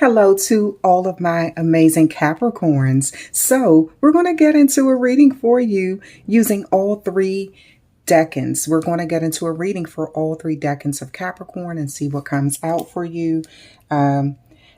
Hello to all of my amazing Capricorns. So we're going to get into a reading for you using all three decans. We're going to get into a reading for all three decans of Capricorn and see what comes out for you.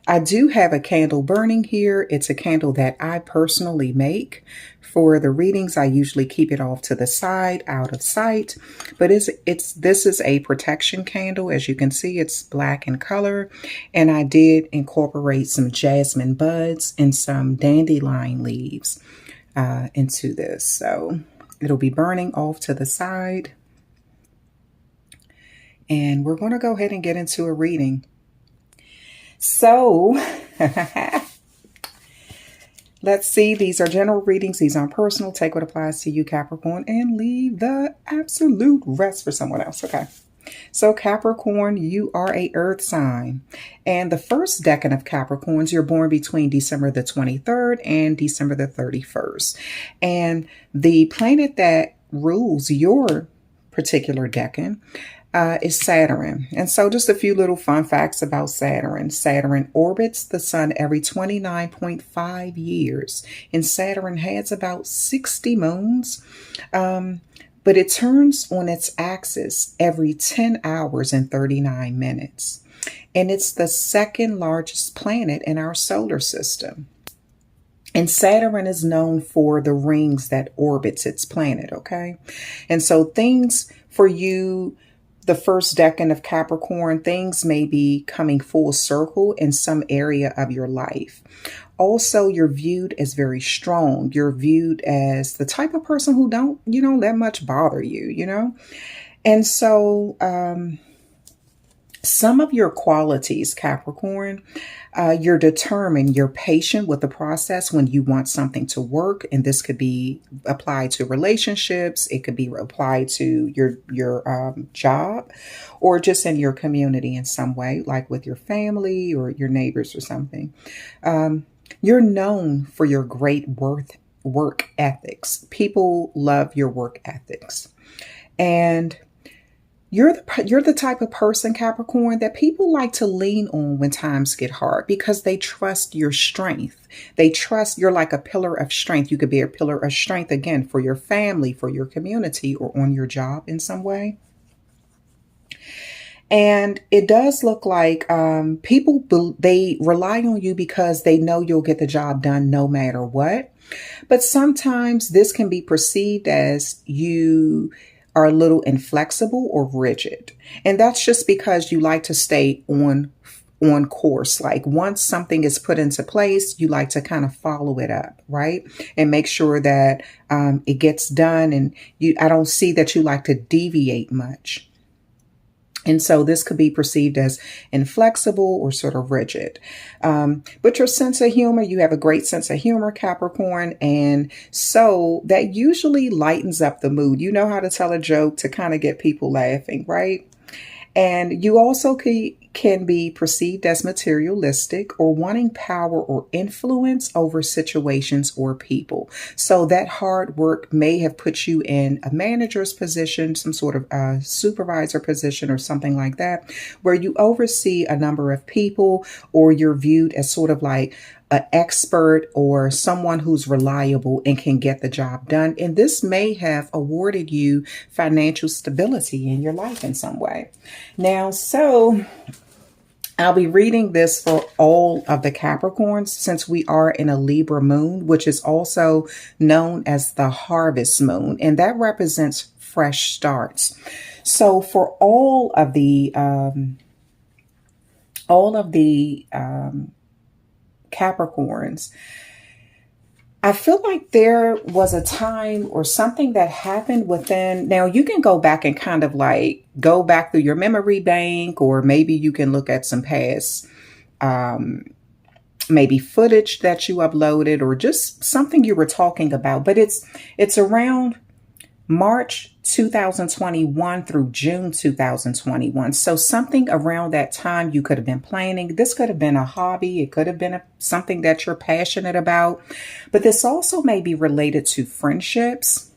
I do have a candle burning here. It's a candle that I personally make. For the readings, I usually keep it off to the side, out of sight. But this is a protection candle. As you can see, it's black in color. And I did incorporate some jasmine buds and some dandelion leaves into this. So it'll be burning off to the side. And we're going to go ahead and get into a reading. So, let's see. These are general readings. These aren't personal. Take what applies to you, Capricorn, and leave the absolute rest for someone else. Okay. So, Capricorn, you are a earth sign. And the first decan of Capricorns, you're born between December the 23rd and December the 31st. And the planet that rules your particular decan is Saturn. And so just a few little fun facts about Saturn. Saturn orbits the sun every 29.5 years. And Saturn has about 60 moons. But it turns on its axis every 10 hours and 39 minutes. And it's the second largest planet in our solar system. And Saturn is known for the rings that orbits its planet, okay? And so things for you, the first decan of Capricorn, things may be coming full circle in some area of your life. Also, you're viewed as very strong. You're viewed as the type of person who don't let much bother you, And so some of your qualities, Capricorn, you're determined, you're patient with the process when you want something to work. And this could be applied to relationships. It could be applied to your job or just in your community in some way, like with your family or your neighbors or something. You're known for your great work ethics. People love your work ethics. And you're the type of person, Capricorn, that people like to lean on when times get hard because they trust your strength. They trust you're like a pillar of strength. You could be a pillar of strength, again, for your family, for your community, or on your job in some way. And it does look like people, they rely on you because they know you'll get the job done no matter what. But sometimes this can be perceived as you are a little inflexible or rigid. And that's just because you like to stay on course. Like once something is put into place, you like to kind of follow it up, right? And make sure that it gets done. And I don't see that you like to deviate much. And so this could be perceived as inflexible or sort of rigid. But your sense of humor, you have a great sense of humor, Capricorn. And so that usually lightens up the mood. You know how to tell a joke to kind of get people laughing, right? And you also can be perceived as materialistic or wanting power or influence over situations or people. So that hard work may have put you in a manager's position, some sort of supervisor position or something like that, where you oversee a number of people, or you're viewed as sort of like an expert or someone who's reliable and can get the job done. And this may have awarded you financial stability in your life in some way. Now, so I'll be reading this for all of the Capricorns since we are in a Libra moon, which is also known as the harvest moon, and that represents fresh starts. So for all of the Capricorns, I feel like there was a time or something that happened within. Now you can go back and kind of like go back through your memory bank, or maybe you can look at some past maybe footage that you uploaded or just something you were talking about. But it's around March 2021 through June 2021. So something around that time you could have been planning. This could have been a hobby. It could have been something that you're passionate about. But this also may be related to friendships.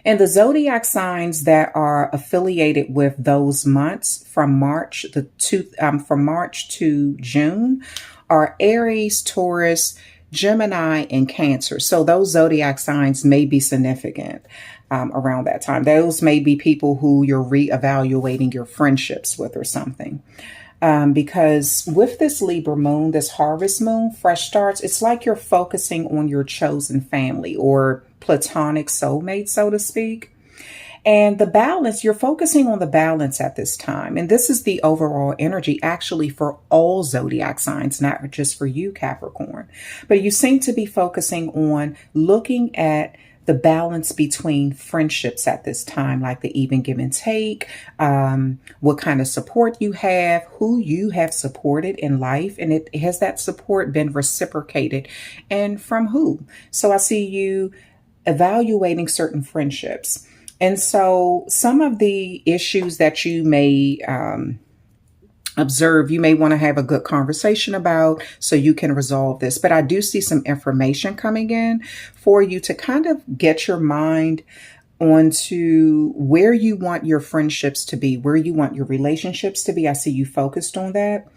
And the zodiac signs that are affiliated with those months from March to June are Aries, Taurus, Gemini, and Cancer. So those zodiac signs may be significant around that time. Those may be people who you're reevaluating your friendships with or something. Because with this Libra moon, this harvest moon, fresh starts, it's like you're focusing on your chosen family or platonic soulmate, so to speak. And the balance, you're focusing on the balance at this time. And this is the overall energy actually for all zodiac signs, not just for you, Capricorn. But you seem to be focusing on looking at the balance between friendships at this time, like the even give and take, what kind of support you have, who you have supported in life, and has that support been reciprocated, and from who? So I see you evaluating certain friendships. And so some of the issues that you may observe, you may want to have a good conversation about so you can resolve this. But I do see some information coming in for you to kind of get your mind onto where you want your friendships to be, where you want your relationships to be. I see you focused on that.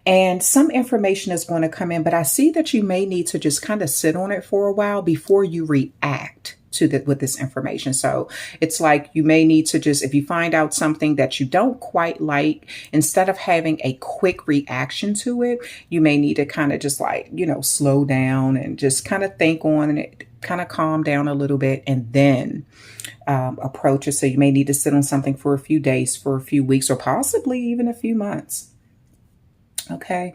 And some information is going to come in, but I see that you may need to just kind of sit on it for a while before you react to with this information. So it's like you may need to just, if you find out something that you don't quite like, instead of having a quick reaction to it, you may need to kind of just like, slow down and just kind of think on it, kind of calm down a little bit, and then approach it. So you may need to sit on something for a few days, for a few weeks, or possibly even a few months. Okay.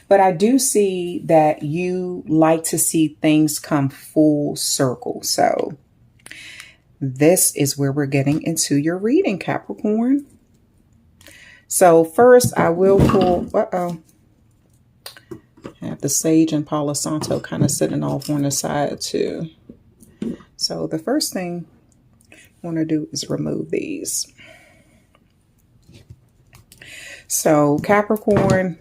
But I do see that you like to see things come full circle. So this is where we're getting into your reading, Capricorn. So first I will pull, I have the Sage and Palo Santo kind of sitting off on the side too. So the first thing I want to do is remove these. So Capricorn,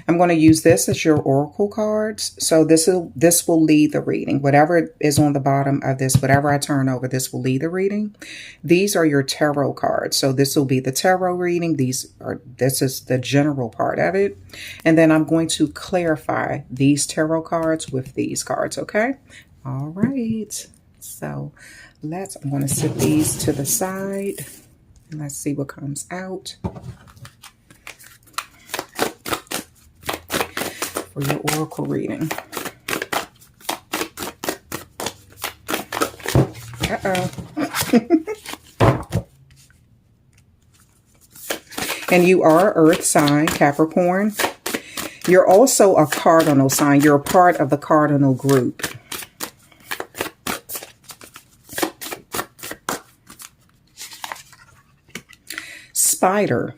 I'm going to use this as your oracle cards. So this will lead the reading. Whatever is on the bottom of this, whatever I turn over, this will lead the reading. These are your tarot cards. So this will be the tarot reading. This is the general part of it. And then I'm going to clarify these tarot cards with these cards. Okay. All right. So I'm going to sit these to the side and let's see what comes out for your oracle reading. And you are Earth sign, Capricorn. You're also a cardinal sign. You're a part of the cardinal group. Spider.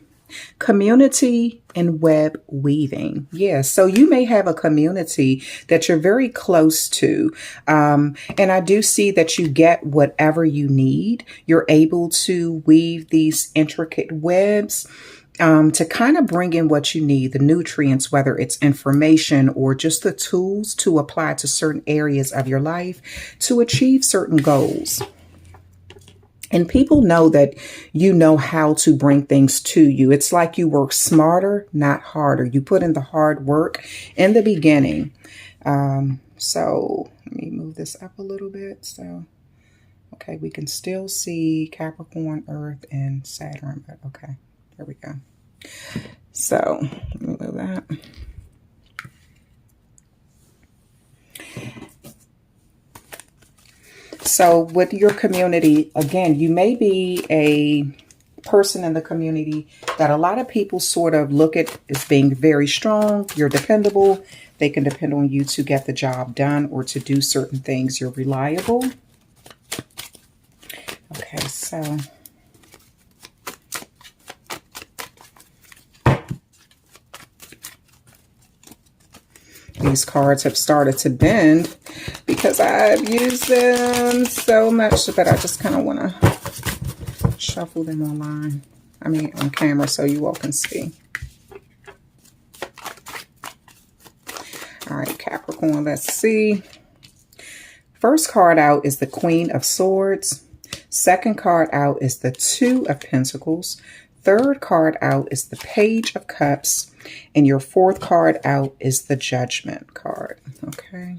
Community and web weaving. Yes. So you may have a community that you're very close to. And I do see that you get whatever you need. You're able to weave these intricate webs to kind of bring in what you need, the nutrients, whether it's information or just the tools to apply to certain areas of your life to achieve certain goals. And people know that you know how to bring things to you. It's like you work smarter, not harder. You put in the hard work in the beginning. So let me move this up a little bit. So, okay, we can still see Capricorn, Earth, and Saturn. But okay, there we go. So let me move that. So with your community, again, you may be a person in the community that a lot of people sort of look at as being very strong. You're dependable. They can depend on you to get the job done or to do certain things. You're reliable. Okay, so these cards have started to bend because I've used them so much, but I just kind of want to shuffle them on camera so you all can see. All right, Capricorn. Capricorn. Let's see. First card out is the Queen of Swords. Second card out is the Two of Pentacles. Third card out is the Page of Cups. And your fourth card out is the Judgment card. Okay.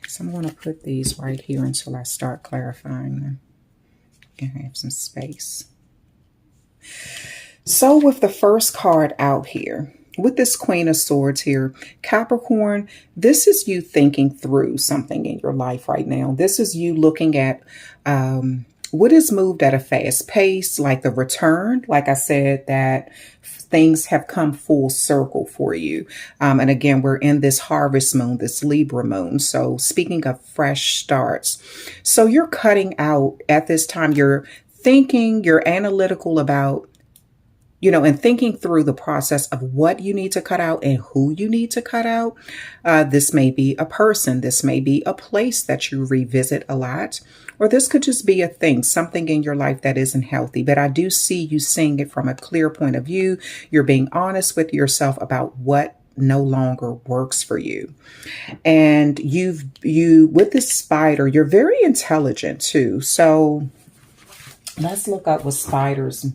So I'm going to put these right here until I start clarifying them. And have some space. So with the first card out here, with this Queen of Swords here, Capricorn, this is you thinking through something in your life right now. This is you looking at what is moved at a fast pace, like the return. Like I said, that things have come full circle for you. And again, we're in this harvest moon, this Libra moon. So speaking of fresh starts, so you're cutting out at this time, you're thinking, you're analytical about, you know, and thinking through the process of what you need to cut out and who you need to cut out. This may be a person. This may be a place that you revisit a lot, or this could just be a thing, something in your life that isn't healthy. But I do see you seeing it from a clear point of view. You're being honest with yourself about what no longer works for you. And you with this spider, you're very intelligent too. So let's look up what spiders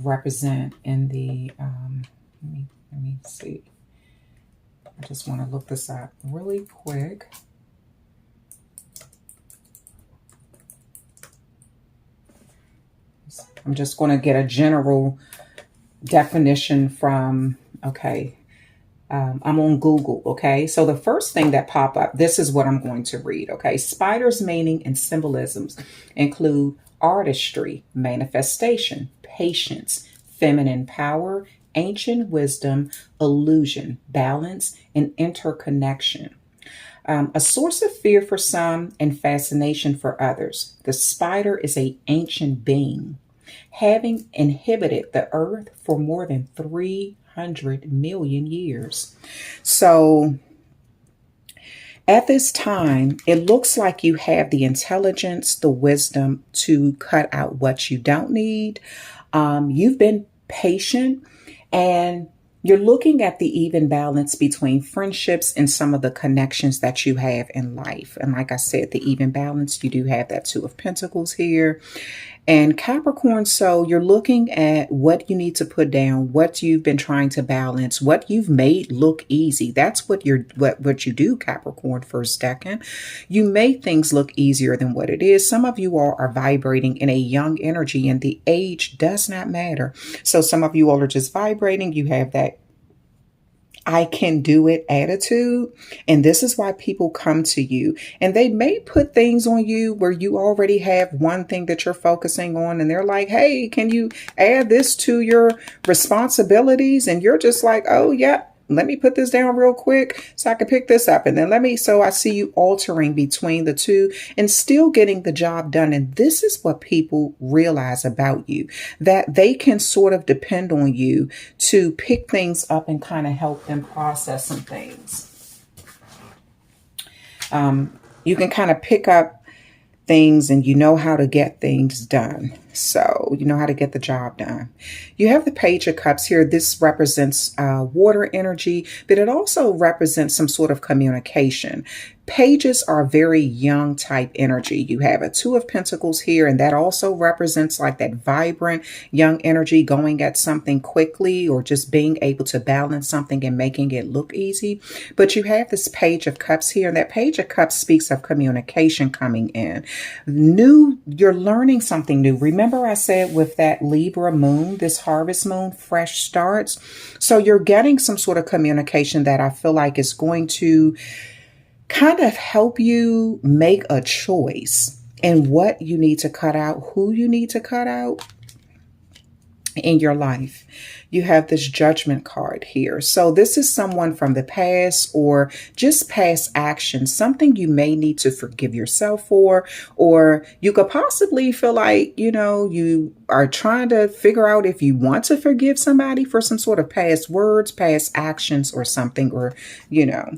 represent in the let me see. I just want to look this up really quick. I'm just going to get a general definition from, okay, I'm on Google, okay? So the first thing that pop up, this is what I'm going to read, okay? Spiders' meaning and symbolisms include artistry, manifestation, patience, feminine power, ancient wisdom, illusion, balance, and interconnection. A source of fear for some and fascination for others. The spider is an ancient being, having inhabited the earth for more than 300 million years. So at this time, it looks like you have the intelligence, the wisdom to cut out what you don't need. You've been patient, and you're looking at the even balance between friendships and some of the connections that you have in life. And like I said, the even balance, you do have that Two of Pentacles here. And Capricorn, so you're looking at what you need to put down, what you've been trying to balance, what you've made look easy. That's what what you do, Capricorn, first decan. You make things look easier than what it is. Some of you all are vibrating in a young energy, and the age does not matter. So some of you all are just vibrating. You have that I can do it attitude. And this is why people come to you, and they may put things on you where you already have one thing that you're focusing on. And they're like, hey, can you add this to your responsibilities? And you're just like, oh, yeah. Let me put this down real quick so I can pick this up. And then so I see you altering between the two and still getting the job done. And this is what people realize about you, that they can sort of depend on you to pick things up and kind of help them process some things. You can kind of pick up things, and you know how to get things done. So you know how to get the job done. You have the Page of Cups here. This represents water energy, but it also represents some sort of communication. Pages are very young type energy. You have a Two of Pentacles here, and that also represents like that vibrant young energy, going at something quickly or just being able to balance something and making it look easy. But you have this Page of Cups here, and that Page of Cups speaks of communication coming in. You're learning something new. Remember I said with that Libra moon, this harvest moon, fresh starts. So you're getting some sort of communication that I feel like is going to kind of help you make a choice in what you need to cut out, who you need to cut out in your life. You have this Judgment card here. So this is someone from the past or just past actions, something you may need to forgive yourself for, or you could possibly feel like, you know, you are trying to figure out if you want to forgive somebody for some sort of past words, past actions or something, or, you know.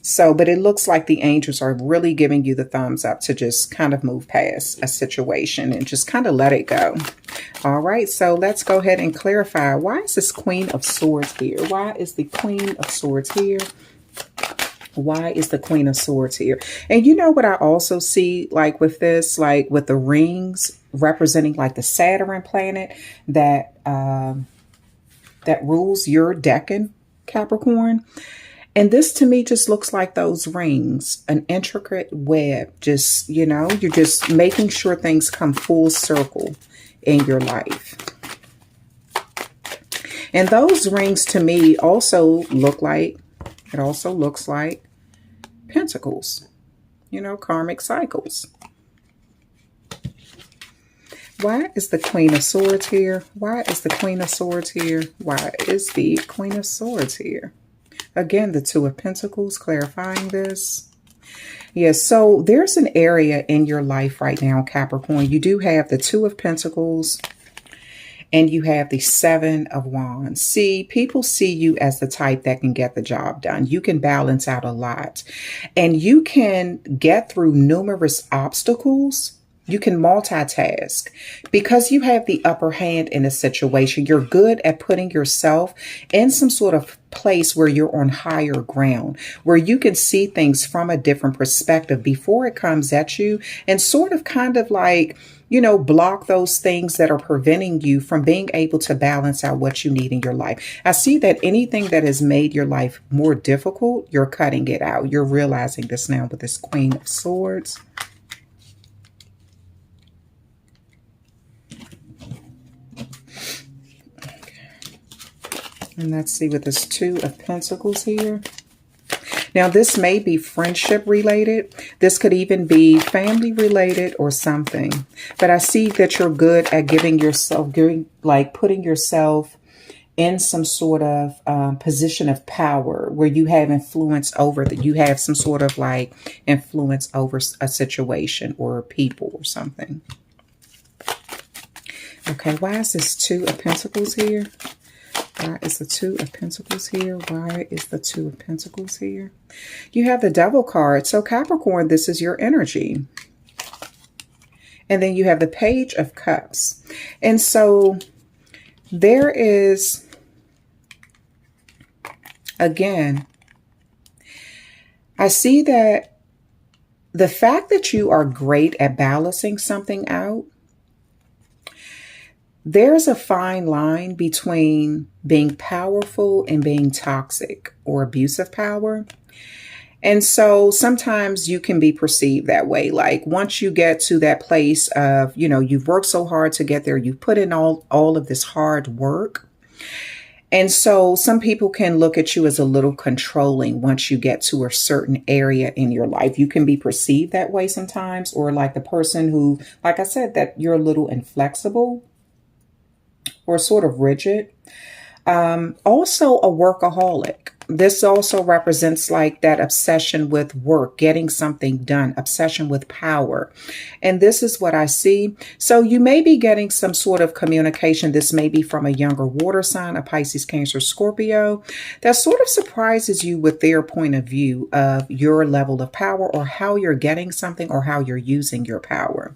So, but it looks like the angels are really giving you the thumbs up to just kind of move past a situation and just kind of let it go. All right, so let's go ahead and clarify. Why is this Queen of Swords here? Why is the Queen of Swords here? Why is the Queen of Swords here? And you know what I also see, like with this, like with the rings representing like the Saturn planet that that rules your decan, Capricorn. And this to me just looks like those rings, an intricate web. Just, you know, you're just making sure things come full circle in your life. And those rings to me also look like, it also looks like pentacles, you know, karmic cycles. Why is the Queen of Swords here? Why is the Queen of Swords here? Why is the Queen of Swords here? Again, the Two of Pentacles, clarifying this. Yes, so there's an area in your life right now, Capricorn. You do have the Two of Pentacles and you have the Seven of Wands. See, people see you as the type that can get the job done. You can balance out a lot and you can get through numerous obstacles. You can multitask because you have the upper hand in a situation. You're good at putting yourself in some sort of place where you're on higher ground, where you can see things from a different perspective before it comes at you and sort of kind of like, you know, block those things that are preventing you from being able to balance out what you need in your life. I see that anything that has made your life more difficult, you're cutting it out. You're realizing this now with this Queen of Swords. And let's see with this Two of Pentacles here. Now, this may be friendship related. This could even be family related or something. But I see that you're good at putting yourself in some sort of position of power where you have influence over that. You have some sort of like influence over a situation or people or something. Okay, why is this Two of Pentacles here? Why is the Two of Pentacles here? Why is the Two of Pentacles here? You have the Devil card. So Capricorn, this is your energy. And then you have the Page of Cups. And so there is, again, I see that the fact that you are great at balancing something out, there's a fine line between being powerful and being toxic or abusive power. And so sometimes you can be perceived that way. Like once you get to that place of, you know, you've worked so hard to get there, you've put in all of this hard work. And so some people can look at you as a little controlling once you get to a certain area in your life. You can be perceived that way sometimes, or like the person who, like I said, that you're a little inflexible or sort of rigid. Also a workaholic. This also represents like that obsession with work, getting something done, obsession with power. And this is what I see. So you may be getting some sort of communication. This may be from a younger water sign, a Pisces, Cancer, Scorpio, that sort of surprises you with their point of view of your level of power or how you're getting something or how you're using your power.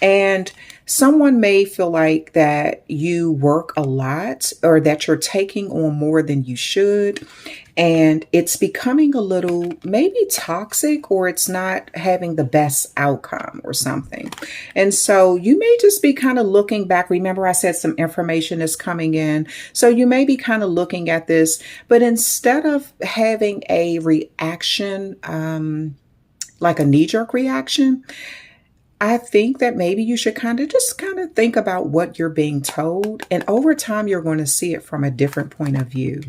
And someone may feel like that you work a lot or that you're taking on more than you should. And it's becoming a little maybe toxic, or it's not having the best outcome or something. And so you may just be kind of looking back. Remember, I said some information is coming in. So you may be kind of looking at this, but instead of having a reaction, like a knee-jerk reaction, I think that maybe you should kind of think about what you're being told. And over time, you're going to see it from a different point of view.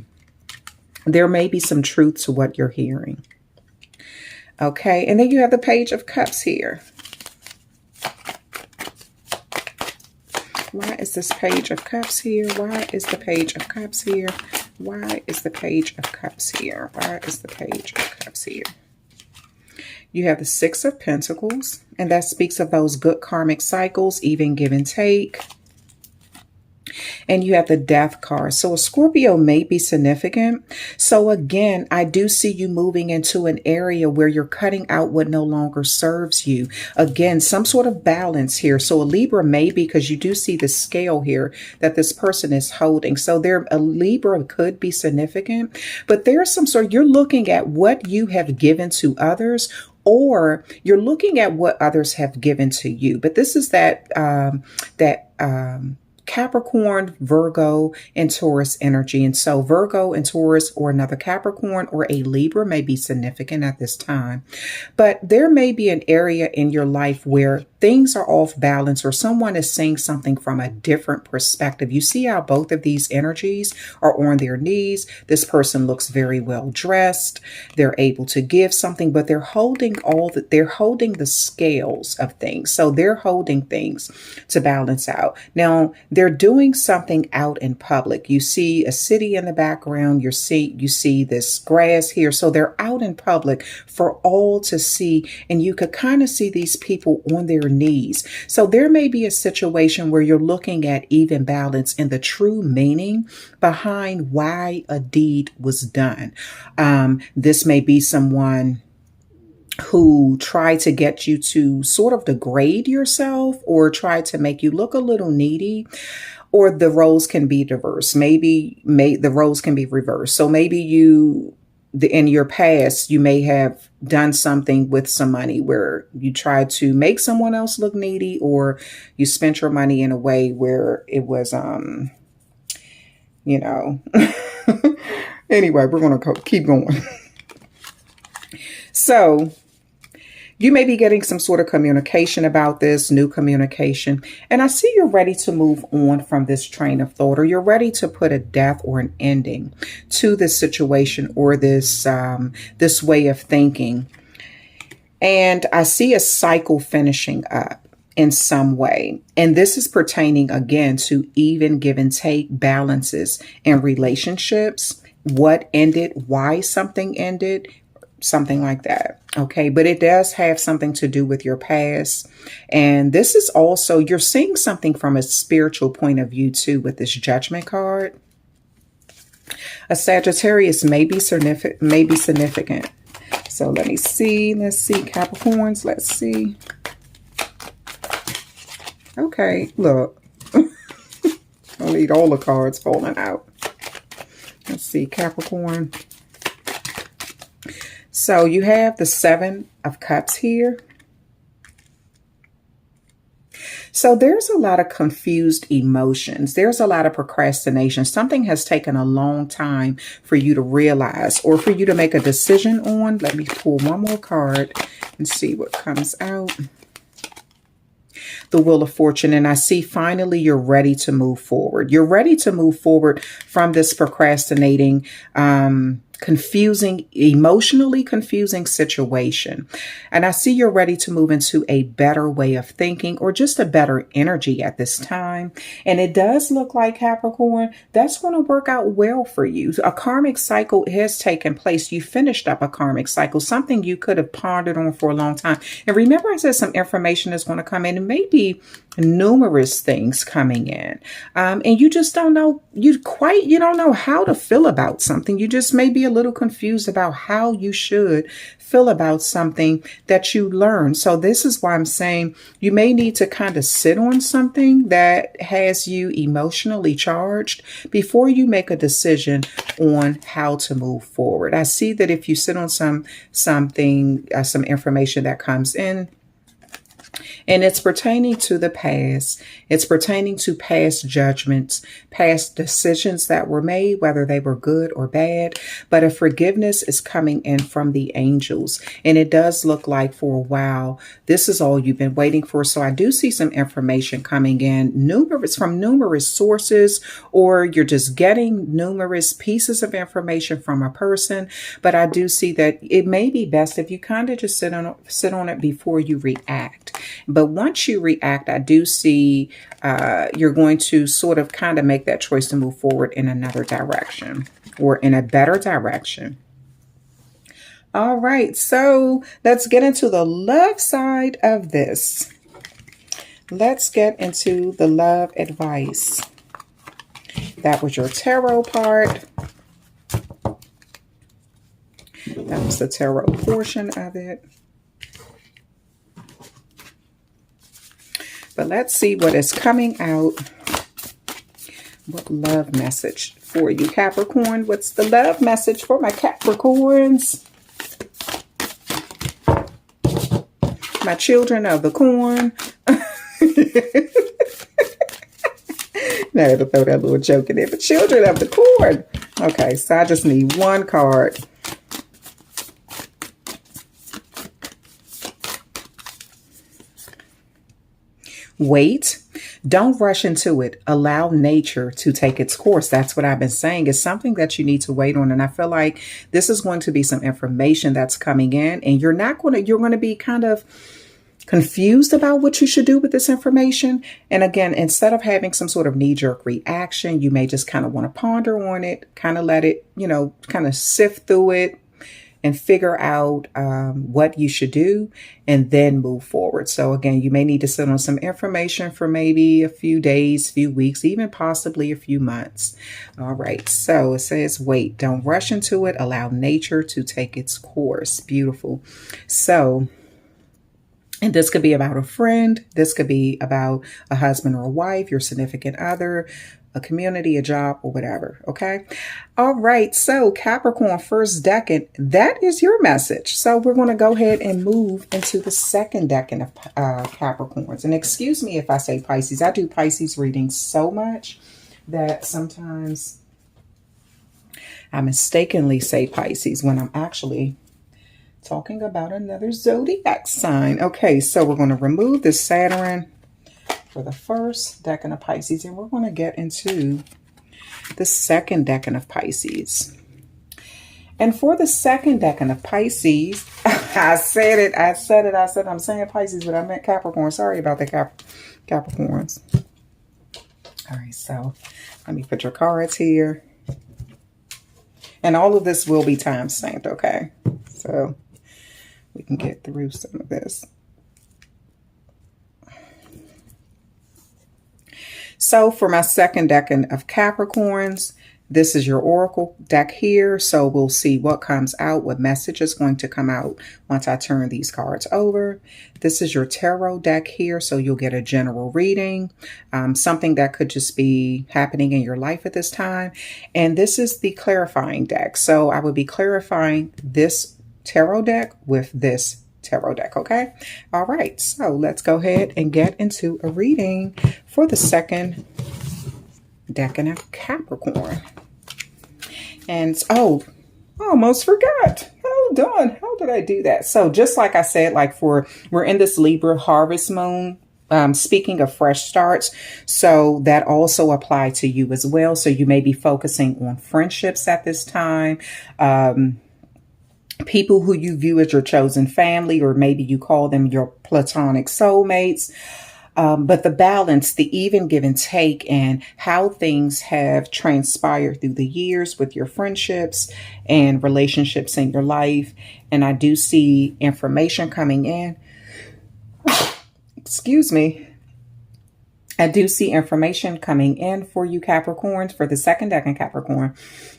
There may be some truth to what you're hearing. Okay. And then you have the Page of Cups here. Why is this Page of Cups here? Why is the Page of Cups here? Why is the Page of Cups here? Why is the Page of Cups here? You have the Six of Pentacles, and that speaks of those good karmic cycles, even give and take. And you have the Death card. So a Scorpio may be significant. So again, I do see you moving into an area where you're cutting out what no longer serves you. Again, some sort of balance here. So a Libra may be, because you do see the scale here that this person is holding. So a Libra could be significant, but there's some sort, you're looking at what you have given to others, or you're looking at what others have given to you. But this is that Capricorn, Virgo, and Taurus energy. And so Virgo and Taurus, or another Capricorn or a Libra, may be significant at this time. But there may be an area in your life where things are off balance, or someone is seeing something from a different perspective. You see how both of these energies are on their knees. This person looks very well dressed. They're able to give something, but they're holding the scales of things. So they're holding things to balance out. Now, they're doing something out in public. You see a city in the background. You see this grass here. So they're out in public for all to see. And you could kind of see these people on their knees. So there may be a situation where you're looking at even balance in the true meaning behind why a deed was done. This may be someone who tried to get you to sort of degrade yourself, or try to make you look a little needy. Or the roles can be diverse. Maybe the roles can be reversed. So maybe in your past, you may have done something with some money where you tried to make someone else look needy, or you spent your money in a way where it was, anyway, we're going to keep going. So you may be getting some sort of communication about this, new communication. And I see you're ready to move on from this train of thought, or you're ready to put a death or an ending to this situation, or this way of thinking. And I see a cycle finishing up in some way. And this is pertaining again to even, give and take, balances in relationships, what ended, why something ended, something like that. Okay. But it does have something to do with your past. And this is also, you're seeing something from a spiritual point of view too, with this Judgment card. A Sagittarius may be significant. So let's see, Capricorns, let's see. Okay, look. I'll need all the cards falling out. Let's see, Capricorn. So you have the Seven of Cups here. So there's a lot of confused emotions. There's a lot of procrastination. Something has taken a long time for you to realize, or for you to make a decision on. Let me pull one more card and see what comes out. The Wheel of Fortune. And I see finally you're ready to move forward. You're ready to move forward from this procrastinating, emotionally confusing situation. And I see you're ready to move into a better way of thinking, or just a better energy at this time. And it does look like, Capricorn, that's going to work out well for you. A karmic cycle has taken place. You finished up a karmic cycle, something you could have pondered on for a long time. And remember, I said some information is going to come in, and maybe numerous things coming in. And you just don't know, you don't know how to feel about something. You just may be a little confused about how you should feel about something that you learn. So this is why I'm saying you may need to kind of sit on something that has you emotionally charged before you make a decision on how to move forward. I see that if you sit on some information that comes in, and it's pertaining to the past. It's pertaining to past judgments, past decisions that were made, whether they were good or bad. But a forgiveness is coming in from the angels. And it does look like for a while, this is all you've been waiting for. So I do see some information coming in, from numerous sources, or you're just getting numerous pieces of information from a person. But I do see that it may be best if you kind of just sit on it before you react. But once you react, I do see you're going to sort of kind of make that choice to move forward in another direction, or in a better direction. All right, so let's get into the love side of this. Let's get into the love advice. That was your tarot part. That was the tarot portion of it. But let's see what is coming out. What love message for you, Capricorn? What's the love message for my Capricorns? My children of the corn. Now I had to throw that little joke in there. But children of the corn. Okay, so I just need one card. Wait. Don't rush into it. Allow nature to take its course. That's what I've been saying. It's something that you need to wait on. And I feel like this is going to be some information that's coming in, and you're going to be kind of confused about what you should do with this information. And again, instead of having some sort of knee-jerk reaction, you may just kind of want to ponder on it, kind of let it, kind of sift through it and figure out what you should do and then move forward. So again, you may need to sit on some information for maybe a few days, few weeks, even possibly a few months. All right. So it says, wait, don't rush into it. Allow nature to take its course. Beautiful. So, and this could be about a friend. This could be about a husband or a wife, your significant other, a community, a job, or whatever. Okay. All right. So Capricorn, first decan, that is your message. So we're going to go ahead and move into the second decan of Capricorns. And excuse me if I say Pisces. I do Pisces readings so much that sometimes I mistakenly say Pisces when I'm actually talking about another zodiac sign. Okay. So we're going to remove the Saturn for the first decan of Pisces, and we're going to get into the second decan of Pisces. And for the second decan of Pisces, I said I'm saying Pisces, but I meant Capricorn. Sorry about the Capricorns. All right, so let me put your cards here. And all of this will be time stamped, okay? So we can get through some of this. So for my second decan of Capricorns, this is your oracle deck here. So we'll see what comes out, what message is going to come out once I turn these cards over. This is your tarot deck here. So you'll get a general reading, something that could just be happening in your life at this time. And this is the clarifying deck. So I would be clarifying this tarot deck with this tarot deck. Okay. All right. So let's go ahead and get into a reading for the second decan of Capricorn. And almost forgot. Hold on. How did I do that? So just like I said, we're in this Libra harvest moon. Speaking of fresh starts, so that also apply to you as well. So you may be focusing on friendships at this time. People who you view as your chosen family, or maybe you call them your platonic soulmates. But the balance, the even give and take, and how things have transpired through the years with your friendships and relationships in your life. And I do see information coming in. Excuse me. I do see information coming in for you Capricorns, for the second decan Capricorn.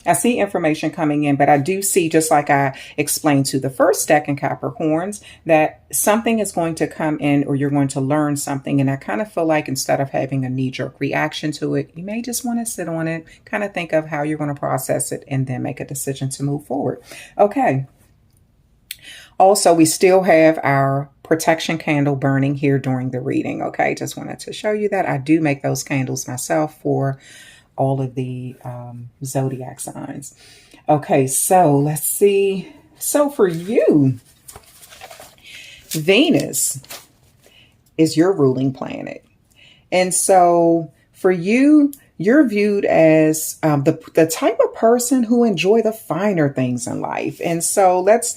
I see information coming in, but I do see, just like I explained to the first decan Capricorns, that something is going to come in, or you're going to learn something. And I kind of feel like instead of having a knee-jerk reaction to it, you may just want to sit on it, kind of think of how you're going to process it, and then make a decision to move forward. Okay. Also, we still have our protection candle burning here during the reading. Okay, just wanted to show you that I do make those candles myself for all of the zodiac signs. Okay, so let's see. So for you, Venus is your ruling planet. And so for you, you're viewed as the type of person who enjoy the finer things in life. And so let's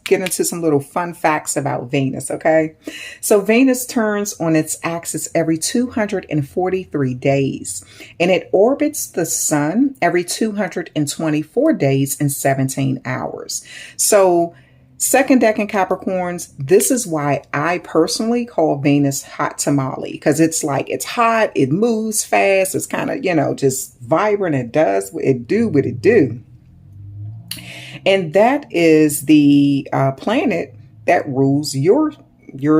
get into some little fun facts about Venus, okay? So Venus turns on its axis every 243 days, and it orbits the sun every 224 days and 17 hours. So Second decan Capricorns, this is why I personally call Venus hot tamale, because it's like it's hot, it moves fast, it's kind of, just vibrant, it does what it do. And that is the planet that rules your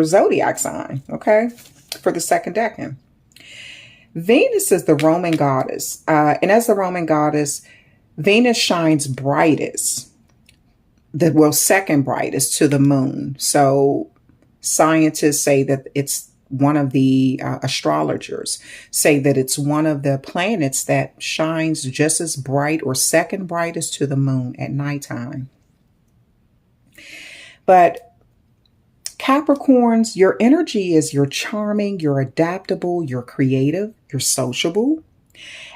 zodiac sign, okay, for the second decan. Venus is the Roman goddess, and as the Roman goddess, Venus shines brightest, second brightest to the moon. So scientists say that it's one of the astrologers say that it's one of the planets that shines just as bright or second brightest to the moon at nighttime. But Capricorns, your energy is you're charming, you're adaptable, you're creative, you're sociable.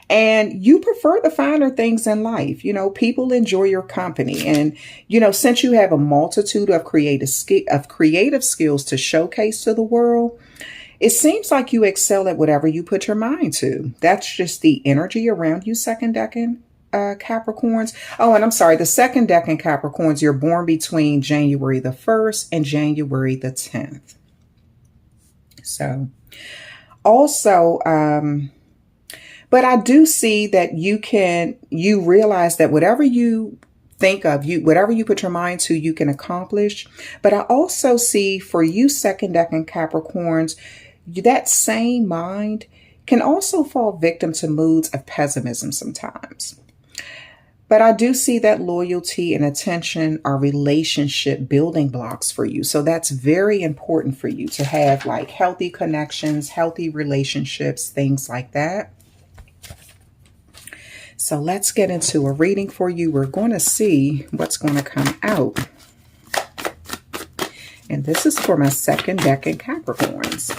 And you prefer the finer things in life. People enjoy your company. And, since you have a multitude of creative skills to showcase to the world, it seems like you excel at whatever you put your mind to. That's just the energy around you, second decan Capricorns. Oh, and I'm sorry, the second decan Capricorns, you're born between January the 1st and January the 10th. So also, but I do see that you realize that whatever you think of, whatever you put your mind to, you can accomplish. But I also see for you, second decan Capricorns, that same mind can also fall victim to moods of pessimism sometimes. But I do see that loyalty and attention are relationship building blocks for you. So that's very important for you to have like healthy connections, healthy relationships, things like that. So let's get into a reading for you. We're going to see what's going to come out. And this is for my second decan Capricorns.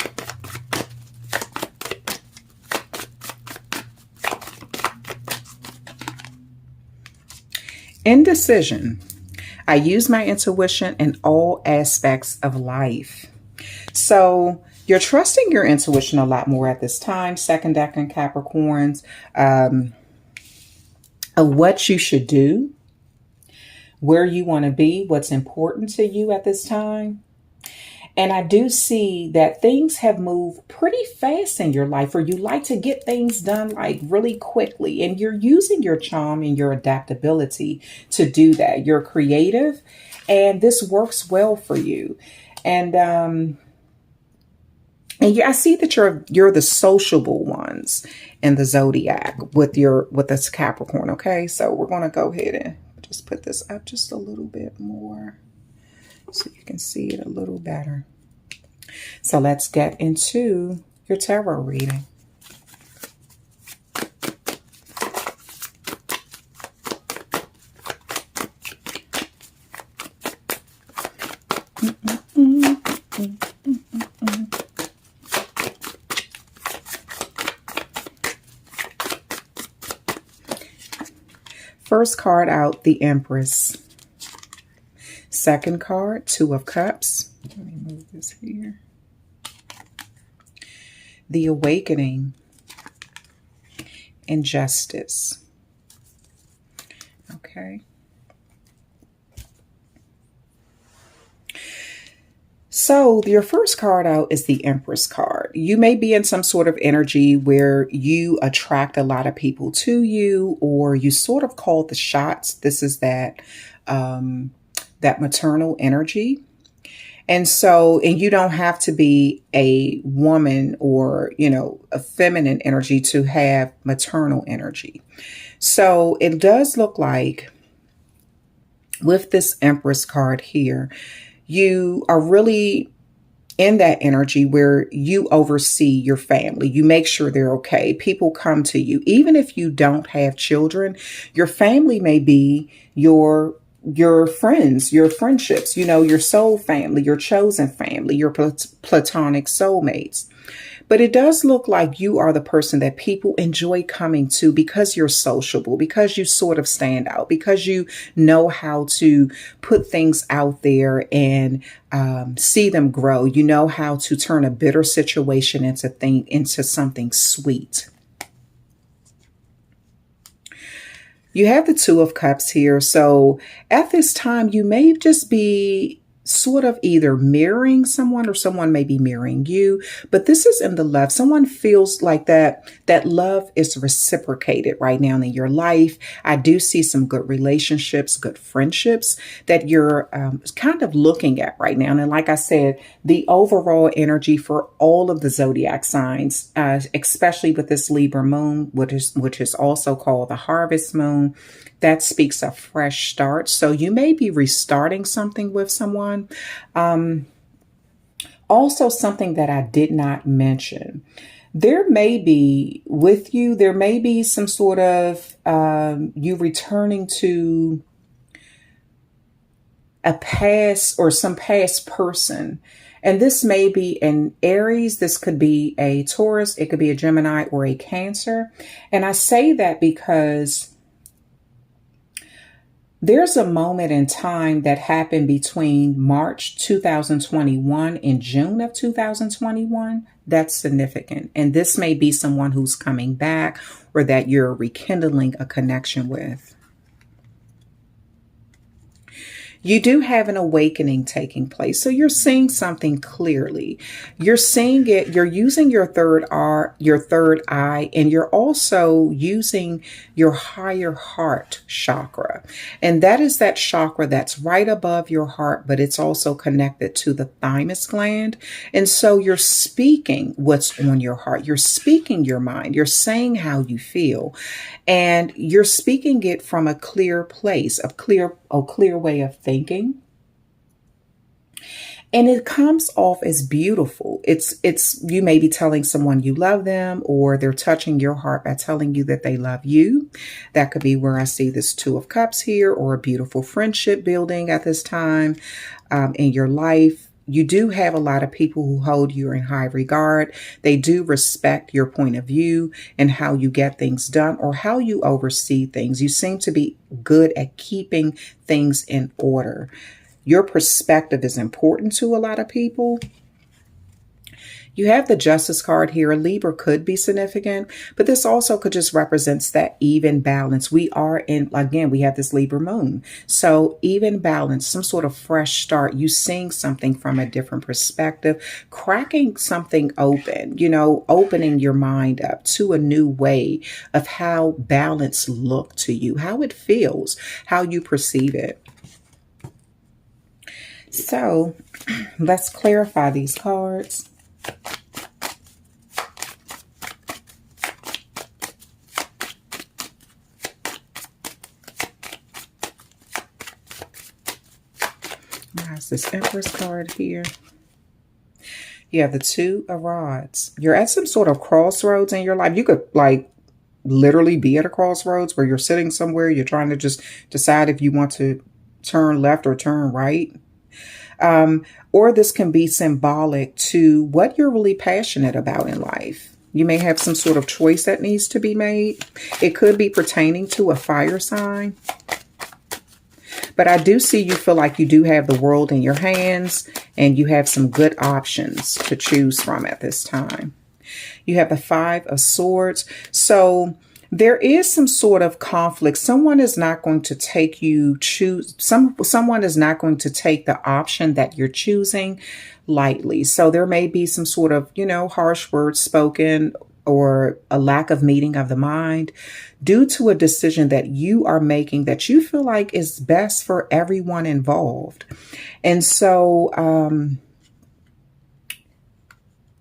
Indecision. I use my intuition in all aspects of life. So you're trusting your intuition a lot more at this time, second decan Capricorns. Of what you should do, where you want to be, what's important to you at this time. And I do see that things have moved pretty fast in your life, or you like to get things done like really quickly. And you're using your charm and your adaptability to do that. You're creative and this works well for you. And I see that you're the sociable ones in the zodiac with this Capricorn. Okay, so we're going to go ahead and just put this up just a little bit more so you can see it a little better. So let's get into your tarot reading. First card out, the Empress. Second card, Two of Cups. Let me move this here. The Awakening and Justice. Okay. So your first card out is the Empress card. You may be in some sort of energy where you attract a lot of people to you, or you sort of call the shots. This is that maternal energy. And you don't have to be a woman or, a feminine energy to have maternal energy. So it does look like with this Empress card here, you are really in that energy where you oversee your family. You make sure they're okay. People come to you. Even if you don't have children, your family may be your friends, your friendships, your soul family, your chosen family, your platonic soulmates. But it does look like you are the person that people enjoy coming to because you're sociable, because you sort of stand out, because you know how to put things out there and see them grow. You know how to turn a bitter situation into something sweet. You have the Two of Cups here. So at this time, you may just be sort of either mirroring someone or someone may be mirroring you, but this is in the love. Someone feels like that love is reciprocated right now in your life. I do see some good relationships, good friendships that you're kind of looking at right now. And like I said, the overall energy for all of the zodiac signs, especially with this Libra moon, which is also called the harvest moon, that speaks of fresh start. So you may be restarting something with someone. Also, something that I did not mention. There may be with you, there may be some sort of you returning to a past or some past person. And this may be an Aries, this could be a Taurus, it could be a Gemini or a Cancer. And I say that because there's a moment in time that happened between March 2021 and June of 2021 that's significant. And this may be someone who's coming back or that you're rekindling a connection with. You do have an awakening taking place. So you're seeing something clearly. You're seeing it. You're using your third eye, and you're also using your higher heart chakra. And that is that chakra that's right above your heart, but it's also connected to the thymus gland. And so you're speaking what's on your heart. You're speaking your mind. You're saying how you feel. And you're speaking it from a clear place, a clear way of thinking. And it comes off as beautiful. It's you may be telling someone you love them, or they're touching your heart by telling you that they love you. That could be where I see this Two of Cups here, or a beautiful friendship building at this time in your life. You do have a lot of people who hold you in high regard. They do respect your point of view and how you get things done or how you oversee things. You seem to be good at keeping things in order. Your perspective is important to a lot of people. You have the Justice card here. Libra could be significant, but this also could just represents that even balance. We are in, again, we have this Libra moon. So even balance, some sort of fresh start, you seeing something from a different perspective, cracking something open, opening your mind up to a new way of how balance look to you, how it feels, how you perceive it. So let's clarify these cards. How's this Empress card here? You have the Two of Rods. You're at some sort of crossroads in your life. You could literally be at a crossroads where you're sitting somewhere. You're trying to just decide if you want to turn left or turn right. Or this can be symbolic to what you're really passionate about in life. You may have some sort of choice that needs to be made. It could be pertaining to a fire sign. But I do see you feel like you do have the world in your hands and you have some good options to choose from at this time. You have the Five of Swords. So there is some sort of conflict. Someone is not going to take someone is not going to take the option that you're choosing lightly. So there may be some sort of, harsh words spoken or a lack of meeting of the mind due to a decision that you are making that you feel like is best for everyone involved. And so,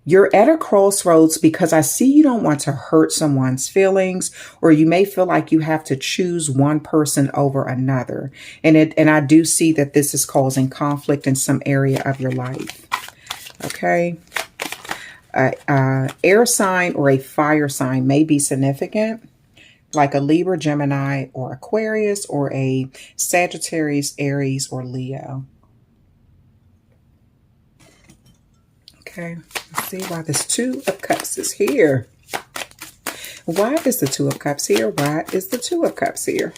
you're at a crossroads because I see you don't want to hurt someone's feelings, or you may feel like you have to choose one person over another. And I do see that this is causing conflict in some area of your life. Okay. Air sign or a fire sign may be significant, like a Libra, Gemini, or Aquarius, or a Sagittarius, Aries, or Leo. Okay, let's see why this Two of Cups is here. Why is the Two of Cups here? Why is the Two of Cups here?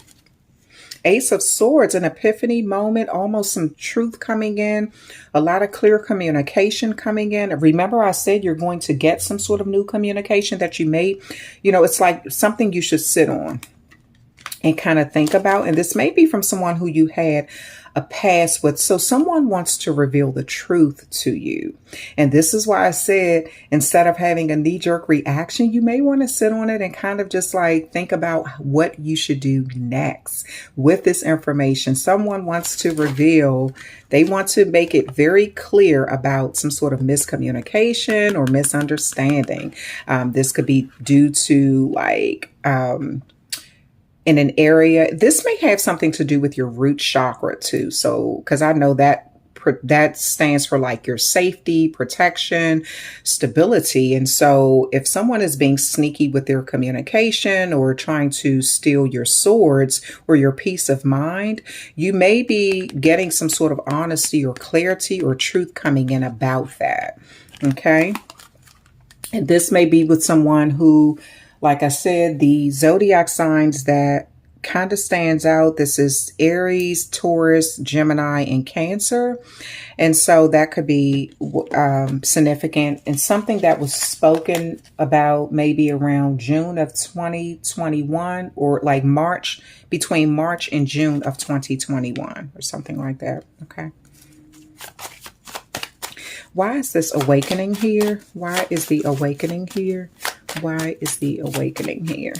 Ace of Swords, an epiphany moment, almost some truth coming in, a lot of clear communication coming in. Remember, I said you're going to get some sort of new communication that you may, it's like something you should sit on. and kind of think about. And this may be from someone who you had a past with. So someone wants to reveal the truth to you. And this is why I said, instead of having a knee-jerk reaction, you may want to sit on it and kind of just like think about what you should do next with this information. Someone wants to reveal, they want to make it very clear about some sort of miscommunication or misunderstanding. This could be due to like, in an area. This may have something to do with your root chakra too. So, because I know that that stands for like your safety, protection, stability. And so if someone is being sneaky with their communication or trying to steal your swords or your peace of mind, you may be getting some sort of honesty or clarity or truth coming in about that. Okay. And this may be with someone who, like I said, the zodiac signs that kind of stands out. This is Aries, Taurus, Gemini, and Cancer. And so that could be significant and something that was spoken about maybe around June of 2021 or like March, between March and June of 2021 or something like that. Okay. Why is this awakening here? Why is the awakening here? Why is the awakening here?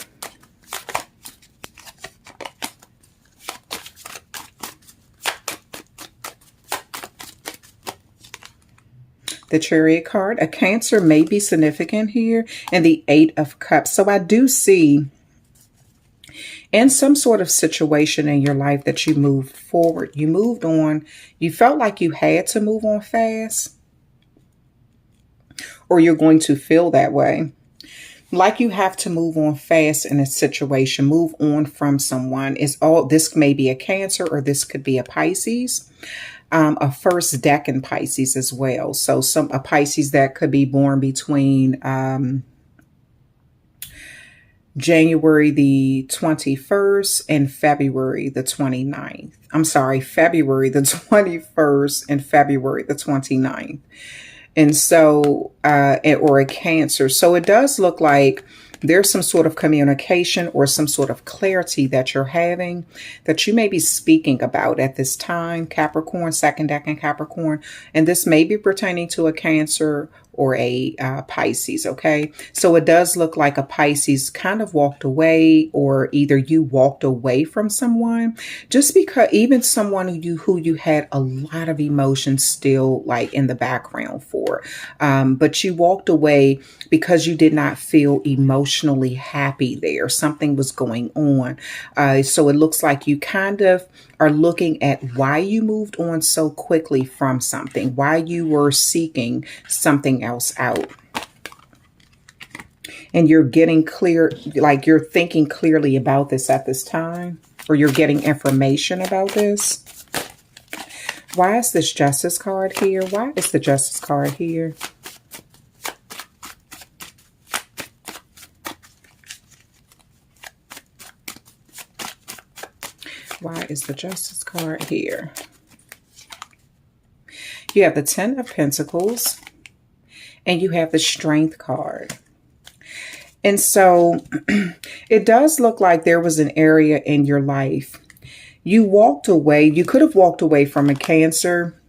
The Chariot card, a Cancer may be significant here, and the Eight of Cups. So I do see in some sort of situation in your life that you moved forward, you moved on, you felt like you had to move on fast, or you're going to feel that way. Like you have to move on fast in a situation, move on from someone. Is all this may be a Cancer or this could be a Pisces, a first decan Pisces as well. So a Pisces that could be born between January the 21st and February the 29th. I'm sorry, February the 21st and February the 29th. And so, or a Cancer. So it does look like there's some sort of communication or some sort of clarity that you're having that you may be speaking about at this time, Capricorn, second decan Capricorn. And this may be pertaining to a Cancer or a Pisces, okay? So it does look like a Pisces kind of walked away, or either you walked away from someone, just because even someone who you had a lot of emotions still like in the background for, but you walked away because you did not feel emotionally happy there. Something was going on. So it looks like you kind of are looking at why you moved on so quickly from something, why you were seeking something else out. And you're getting clear, like you're thinking clearly about this at this time, or you're getting information about this. Why is this Justice card here? Why is the Justice card here? Why is the Justice card here? You have the Ten of Pentacles and you have the Strength card. And so it does look like there was an area in your life. You walked away. You could have walked away from a Cancer,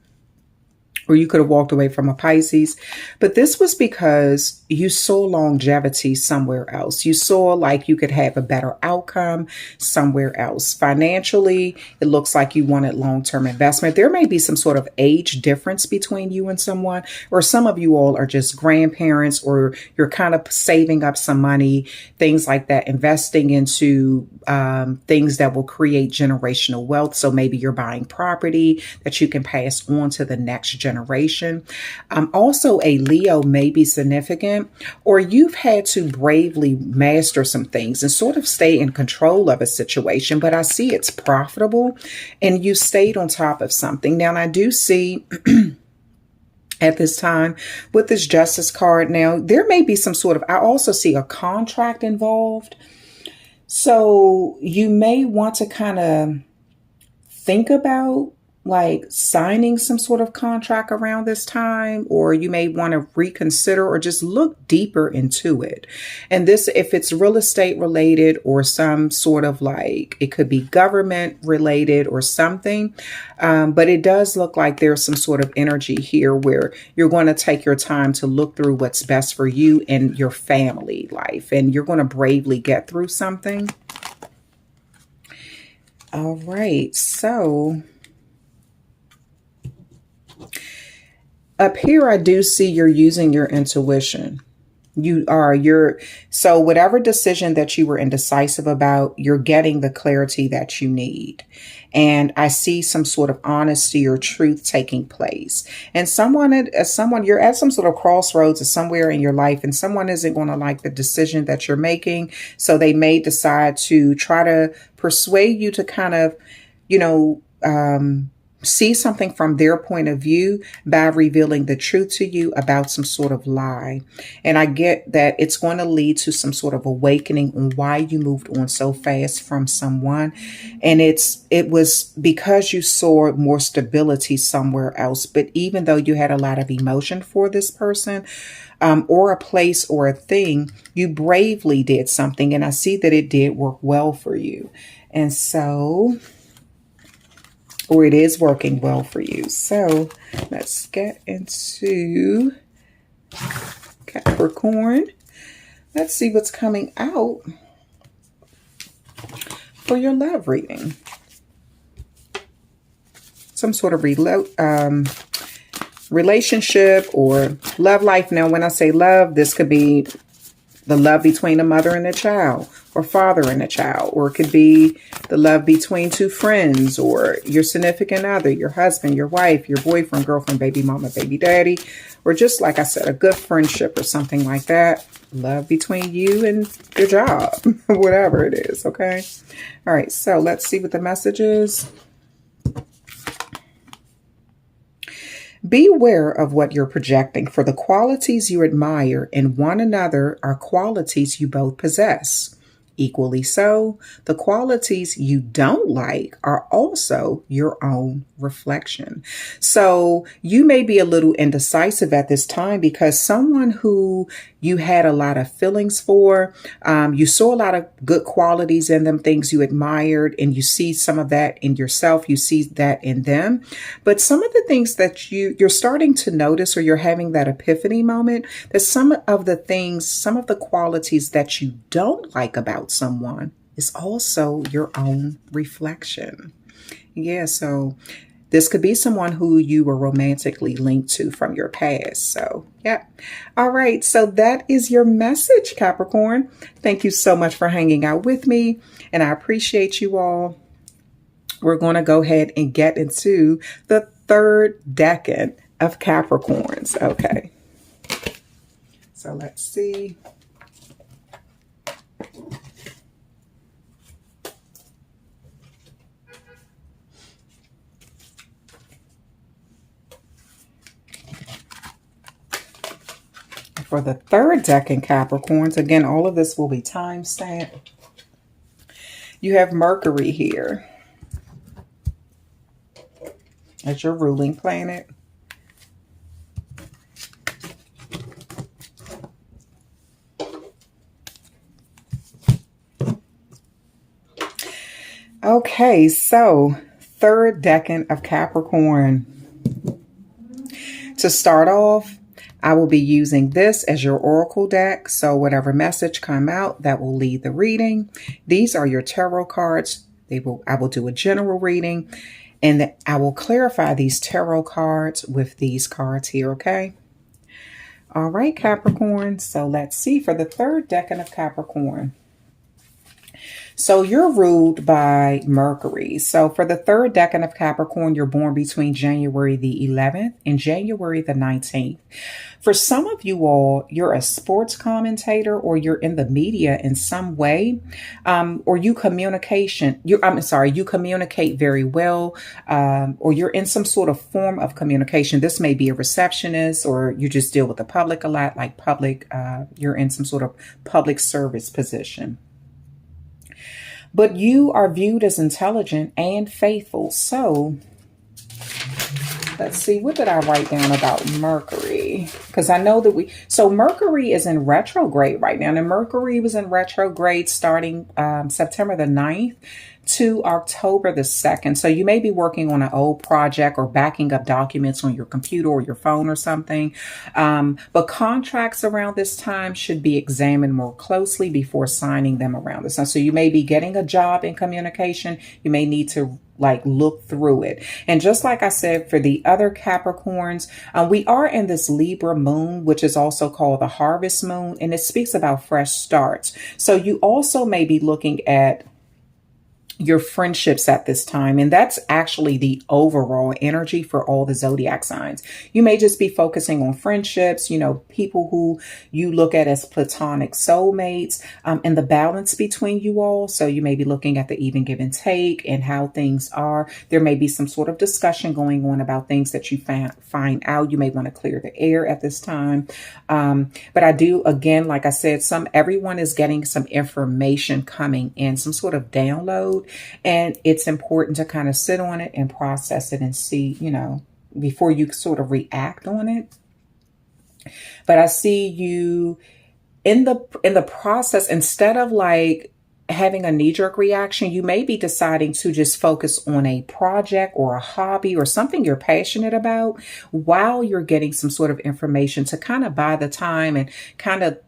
or you could have walked away from a Pisces, but this was because you saw longevity somewhere else. You saw like you could have a better outcome somewhere else. Financially, it looks like you wanted long-term investment. There may be some sort of age difference between you and someone, or some of you all are just grandparents, or you're kind of saving up some money, things like that, investing into things that will create generational wealth. So maybe you're buying property that you can pass on to the next generation. Also, a Leo may be significant, or you've had to bravely master some things and sort of stay in control of a situation, but I see it's profitable and you stayed on top of something. Now, I do see at this time with this Justice card, now there may be some sort of, I also see a contract involved. So you may want to kind of think about like signing some sort of contract around this time, or you may want to reconsider or just look deeper into it. And this, if it's real estate related or some sort of like, it could be government related or something. But it does look like there's some sort of energy here where you're going to take your time to look through what's best for you and your family life, and you're going to bravely get through something. All right, so up here, I do see you're using your intuition. So whatever decision that you were indecisive about, you're getting the clarity that you need. And I see some sort of honesty or truth taking place. And you're at some sort of crossroads or somewhere in your life, and someone isn't going to like the decision that you're making. So they may decide to try to persuade you to kind of, see something from their point of view by revealing the truth to you about some sort of lie. And I get that it's going to lead to some sort of awakening on why you moved on so fast from someone. And it was because you saw more stability somewhere else. But even though you had a lot of emotion for this person, or a place or a thing, you bravely did something. And I see that it did work well for you. And so, or it is working well for you. So let's get into Capricorn. Let's see what's coming out for your love reading. Some sort of relationship or love life. Now, when I say love, this could be the love between a mother and a child, or father and a child, or it could be the love between two friends, or your significant other, your husband, your wife, your boyfriend, girlfriend, baby mama, baby daddy, or just like I said, a good friendship or something like that. Love between you and your job, whatever it is. Okay. All right. So let's see what the message is. Beware of what you're projecting, for the qualities you admire in one another are qualities you both possess. Equally so, the qualities you don't like are also your own reflection. So you may be a little indecisive at this time because someone who you had a lot of feelings for, you saw a lot of good qualities in them, things you admired, and you see some of that in yourself, you see that in them. But some of the things that you're starting to notice, or you're having that epiphany moment, that some of the qualities that you don't like about someone is also your own reflection. Yeah, so this could be someone who you were romantically linked to from your past. So, yeah. All right. So that is your message, Capricorn. Thank you so much for hanging out with me, and I appreciate you all. We're going to go ahead and get into the third decan of Capricorns. Okay. So let's see. For the third decan Capricorns, again, all of this will be time stamped. You have Mercury here as your ruling planet. Okay, so third decan of Capricorn. To start off, I will be using this as your oracle deck. So whatever message come out, that will lead the reading. These are your tarot cards. I will do a general reading, and I will clarify these tarot cards with these cards here. Okay. All right, Capricorn. So let's see for the third decan of Capricorn. So you're ruled by Mercury. So for the third decan of Capricorn, you're born between January the 11th and January the 19th. For some of you all, you're a sports commentator, or you're in the media in some way, or you communicate very well, or you're in some sort of form of communication. This may be a receptionist, or you just deal with the public a lot, like you're in some sort of public service position. But you are viewed as intelligent and faithful. So Let's see, what did I write down about Mercury? Because I know that so Mercury is in retrograde right now. And Mercury was in retrograde starting September the 9th to October the 2nd. So you may be working on an old project or backing up documents on your computer or your phone or something. But contracts around this time should be examined more closely before signing them around this time. So you may be getting a job in communication. You may need to look through it. And just like I said, for the other Capricorns, we are in this Libra moon, which is also called the harvest moon, and it speaks about fresh starts. So you also may be looking at your friendships at this time. And that's actually the overall energy for all the zodiac signs. You may just be focusing on friendships, people who you look at as platonic soulmates, and the balance between you all. So you may be looking at the even give and take and how things are. There may be some sort of discussion going on about things that you find out. You may want to clear the air at this time. But I do, again, like I said, everyone is getting some information coming in, some sort of download. And it's important to kind of sit on it and process it and see, before you sort of react on it. But I see you in the process, instead of having a knee-jerk reaction, you may be deciding to just focus on a project or a hobby or something you're passionate about while you're getting some sort of information to kind of buy the time and kind of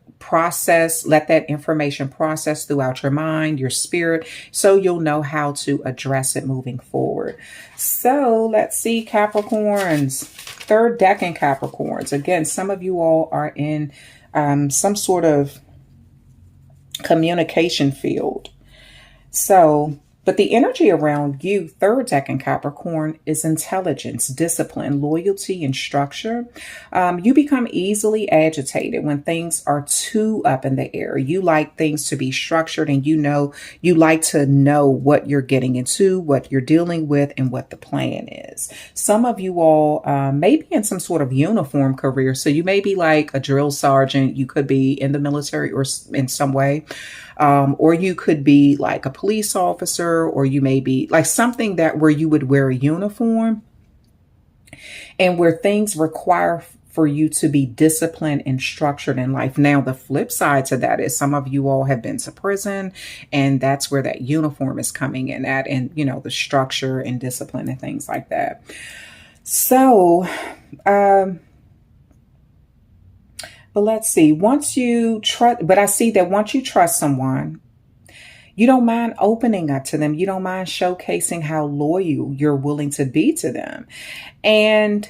let that information process throughout your mind, your spirit, so you'll know how to address it moving forward. So let's see, Capricorns, third decan Capricorns. Again, some of you all are in some sort of communication field. But the energy around you, third decan Capricorn, is intelligence, discipline, loyalty, and structure. You become easily agitated when things are too up in the air. You like things to be structured, and you like to know what you're getting into, what you're dealing with, and what the plan is. Some of you all may be in some sort of uniform career. So you may be like a drill sergeant. You could be in the military or in some way. Or you could be like a police officer, or you may be like something where you would wear a uniform and where things require for you to be disciplined and structured in life. Now, the flip side to that is some of you all have been to prison, and that's where that uniform is coming in at, and, the structure and discipline and things like that. So, but let's see, but I see that once you trust someone, you don't mind opening up to them. You don't mind showcasing how loyal you're willing to be to them. And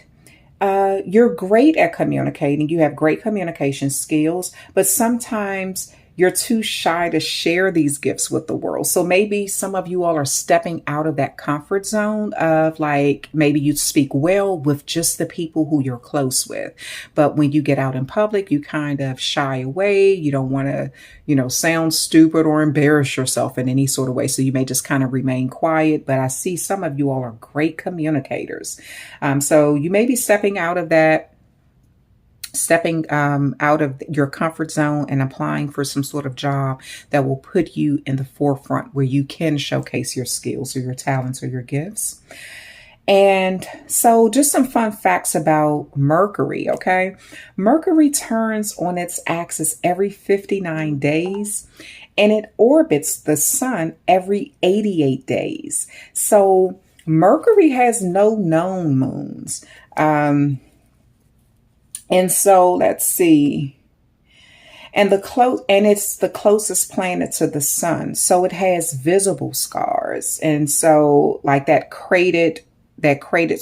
you're great at communicating. You have great communication skills, but sometimes you're too shy to share these gifts with the world. So maybe some of you all are stepping out of that comfort zone of maybe you speak well with just the people who you're close with. But when you get out in public, you kind of shy away. You don't want to, sound stupid or embarrass yourself in any sort of way. So you may just kind of remain quiet. But I see some of you all are great communicators. So you may be stepping out of your comfort zone and applying for some sort of job that will put you in the forefront where you can showcase your skills or your talents or your gifts. And so just some fun facts about Mercury, okay? Mercury turns on its axis every 59 days, and it orbits the sun every 88 days. So Mercury has no known moons. And so let's see. And it's the closest planet to the sun. So it has visible scars. And so that cratered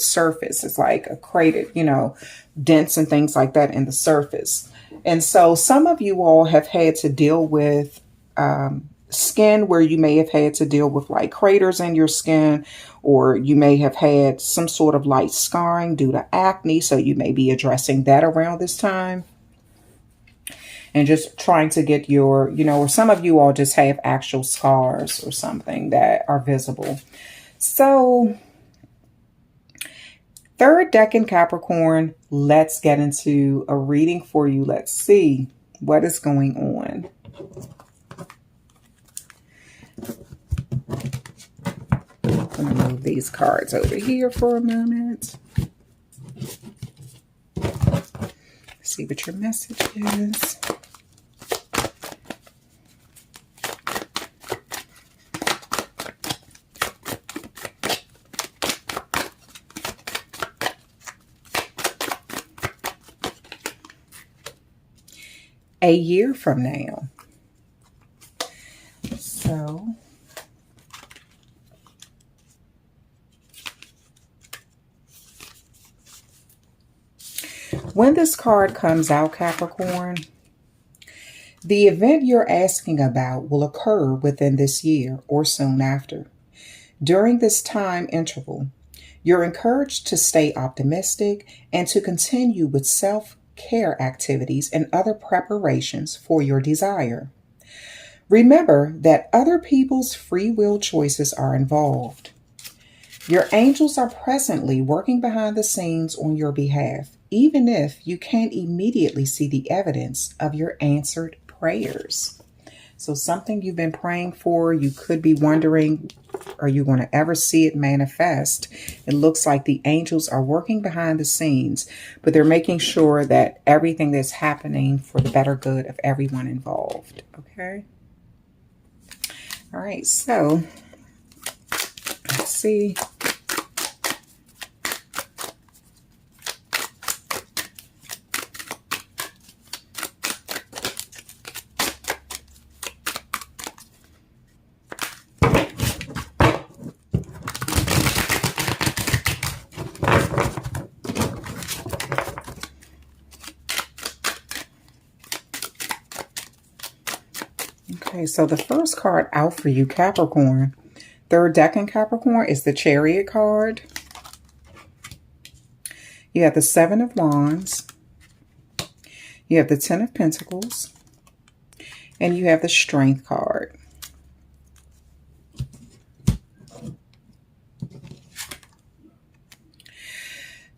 surface is like a cratered, dents and things like that in the surface. And so some of you all have had to deal with skin, where you may have had to deal with craters in your skin, or you may have had some sort of light scarring due to acne. So you may be addressing that around this time and just trying to get your, or some of you all just have actual scars or something that are visible. So third decan Capricorn, let's get into a reading for you. Let's see what is going on. I'm going to move these cards over here for a moment. see what your message is. A year from now. So when this card comes out, Capricorn, the event you're asking about will occur within this year or soon after. During this time interval, you're encouraged to stay optimistic and to continue with self-care activities and other preparations for your desire. Remember that other people's free will choices are involved. Your angels are presently working behind the scenes on your behalf, even if you can't immediately see the evidence of your answered prayers. So something you've been praying for, you could be wondering, are you going to ever see it manifest? It looks like the angels are working behind the scenes, but they're making sure that everything that's happening for the better good of everyone involved. Okay. All right. So let's see. Okay, so the first card out for you, Capricorn, third decan Capricorn, is the Chariot card. You have the Seven of Wands. You have the Ten of Pentacles. And you have the Strength card.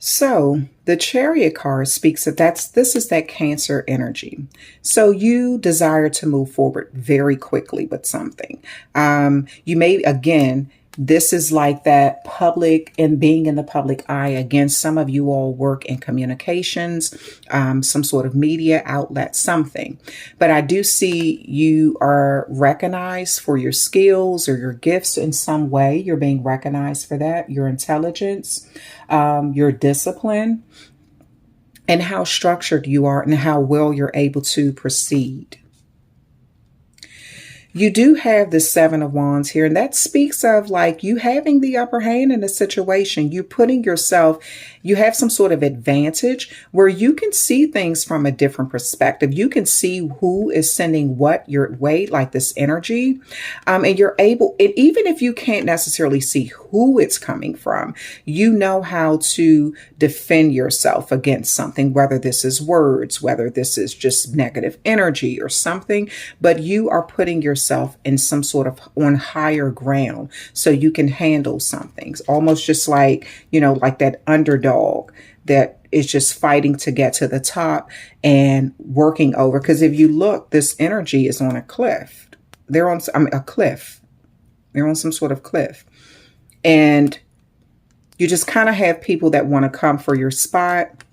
So the Chariot card speaks of this is that Cancer energy. So you desire to move forward very quickly with something. You may, again, this is like that public and being in the public eye. Again, some of you all work in communications, some sort of media outlet, something. But I do see you are recognized for your skills or your gifts in some way. You're being recognized for that, your intelligence, your discipline, and how structured you are and how well you're able to proceed. You do have the Seven of Wands here, and that speaks of like you having the upper hand in a situation. You putting yourself, you have some sort of advantage where you can see things from a different perspective. You can see who is sending what your way, like this energy. And you're able, and even if you can't necessarily see who it's coming from, you know how to defend yourself against something, whether this is words, whether this is just negative energy or something, but you are putting yourself in some sort of on higher ground so you can handle some things, almost just like, you know, like that underdog that is just fighting to get to the top and working over. Because if you look, this energy is on a cliff. They're on a cliff. They're on some sort of cliff. And you just kind of have people that want to come for your spot,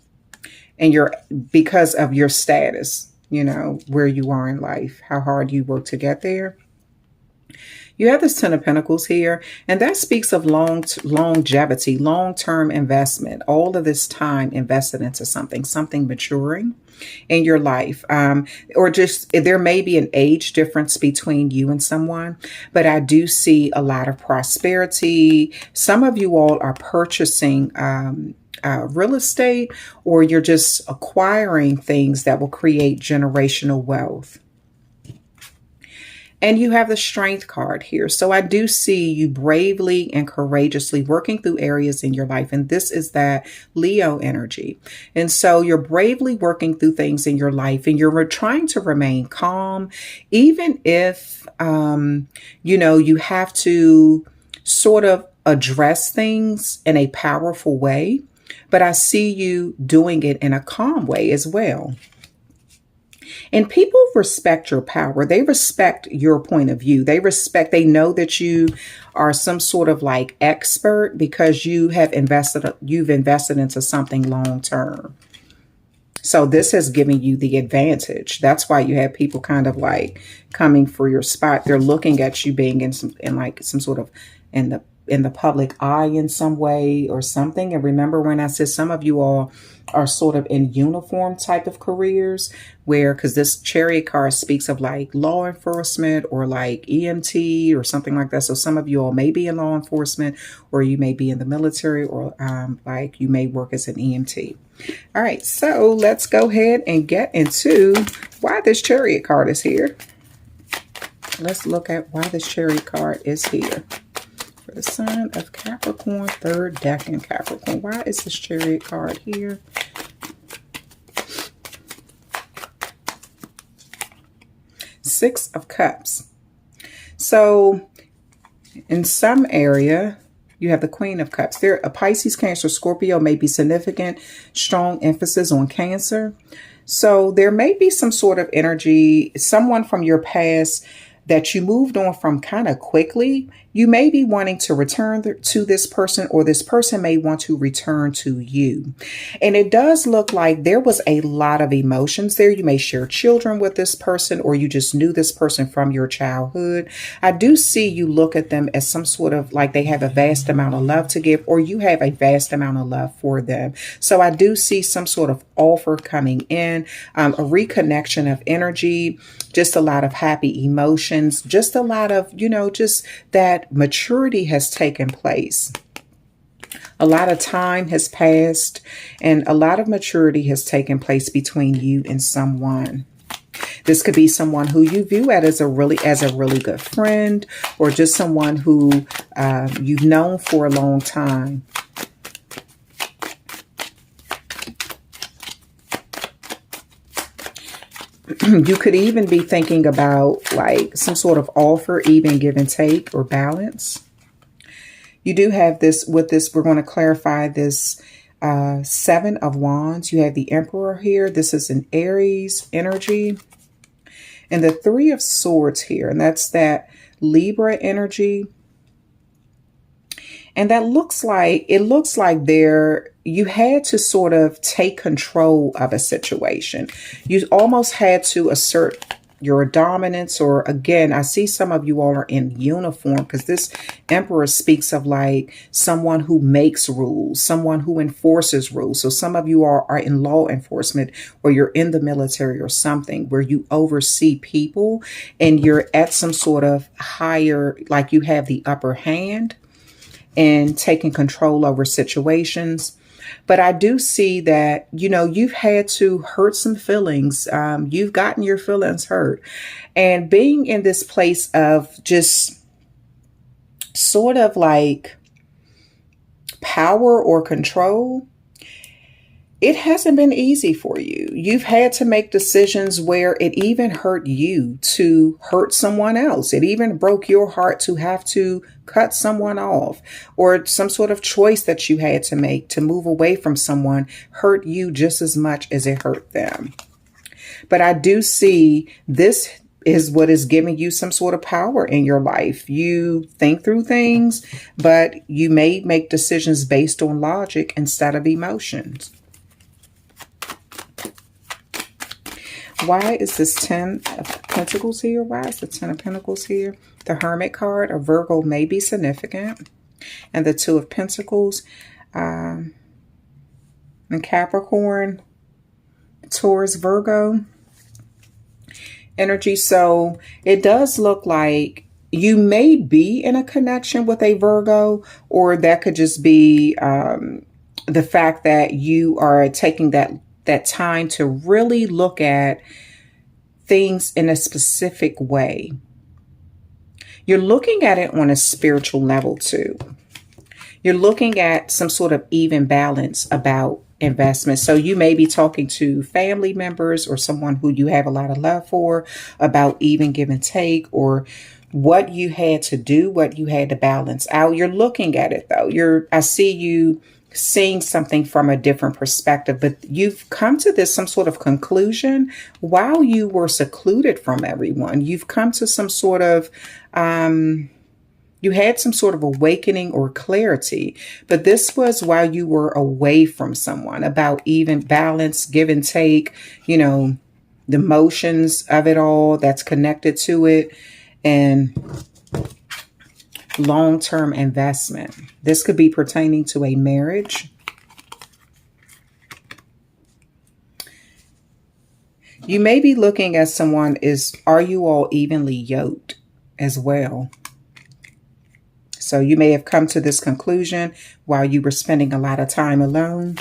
and you're, because of your status, you know, where you are in life, how hard you work to get there. You have this Ten of Pentacles here, and that speaks of longevity, long-term investment, all of this time invested into something maturing in your life. Or just, there may be an age difference between you and someone, but I do see a lot of prosperity. Some of you all are purchasing real estate, or you're just acquiring things that will create generational wealth. And you have the Strength card here. So I do see you bravely and courageously working through areas in your life. And this is that Leo energy. And so you're bravely working through things in your life, and you're trying to remain calm, even if, you know, you have to sort of address things in a powerful way. But I see you doing it in a calm way as well. And people respect your power. They respect your point of view. They know that you are some sort of like expert because you've invested into something long term. So this has given you the advantage. That's why you have people kind of like coming for your spot. They're looking at you being in like some sort of in the public eye in some way or something. And remember when I said some of you all are sort of in uniform type of careers where, because this Chariot card speaks of like law enforcement or like EMT or something like that. So some of you all may be in law enforcement, or you may be in the military, or like you may work as an EMT. All right, so let's go ahead and get into why this Chariot card is here. Let's look at why this Chariot card is here. For the sign of Capricorn, third decan Capricorn. Why is this Chariot card here? Six of Cups. So in some area, you have the Queen of Cups. There, a Pisces, Cancer, Scorpio may be significant, strong emphasis on Cancer. So there may be some sort of energy, someone from your past that you moved on from kind of quickly. You may be wanting to return to this person, or this person may want to return to you. And it does look like there was a lot of emotions there. You may share children with this person, or you just knew this person from your childhood. I do see you look at them as some sort of like they have a vast amount of love to give, or you have a vast amount of love for them. So I do see some sort of offer coming in, a reconnection of energy, just a lot of happy emotions, just a lot of, you know, just that maturity has taken place. A lot of time has passed and a lot of maturity has taken place between you and someone. This could be someone who you view as a really good friend, or just someone who you've known for a long time. You could even be thinking about like some sort of offer, even give and take or balance. You do have this with this. We're going to clarify this Seven of Wands. You have the Emperor here. This is an Aries energy. And the Three of Swords here. And that's that Libra energy. And that looks like, it looks like you had to sort of take control of a situation. You almost had to assert your dominance, or again, I see some of you all are in uniform, because this Emperor speaks of like someone who makes rules, someone who enforces rules. So some of you are in law enforcement, or you're in the military or something where you oversee people and you're at some sort of higher, like you have the upper hand and taking control over situations. But I do see that, you know, you've had to hurt some feelings. You've gotten your feelings hurt. And being in this place of just sort of like power or control, it hasn't been easy for you. You've had to make decisions where it even hurt you to hurt someone else. It even broke your heart to have to cut someone off, or some sort of choice that you had to make to move away from someone hurt you just as much as it hurt them. But I do see this is what is giving you some sort of power in your life. You think through things, but you may make decisions based on logic instead of emotions. Why is this 10 of Pentacles here? Why is the 10 of Pentacles here? The Hermit card, a Virgo may be significant. And the 2 of Pentacles, and Capricorn, Taurus, Virgo energy. So it does look like you may be in a connection with a Virgo, or that could just be the fact that you are taking that time to really look at things in a specific way. You're looking at it on a spiritual level too. You're looking at some sort of even balance about investment. So you may be talking to family members or someone who you have a lot of love for about even give and take, or what you had to do, what you had to balance out. You're looking at it though. I see you seeing something from a different perspective, but you've come to some sort of conclusion while you were secluded from everyone. You've come to some sort of You had some sort of awakening or clarity, but this was while you were away from someone, about even balance, give and take, you know, the emotions of it all that's connected to it, and long-term investment. This could be pertaining to a marriage. You may be looking at someone are you all evenly yoked as well? So you may have come to this conclusion while you were spending a lot of time alone.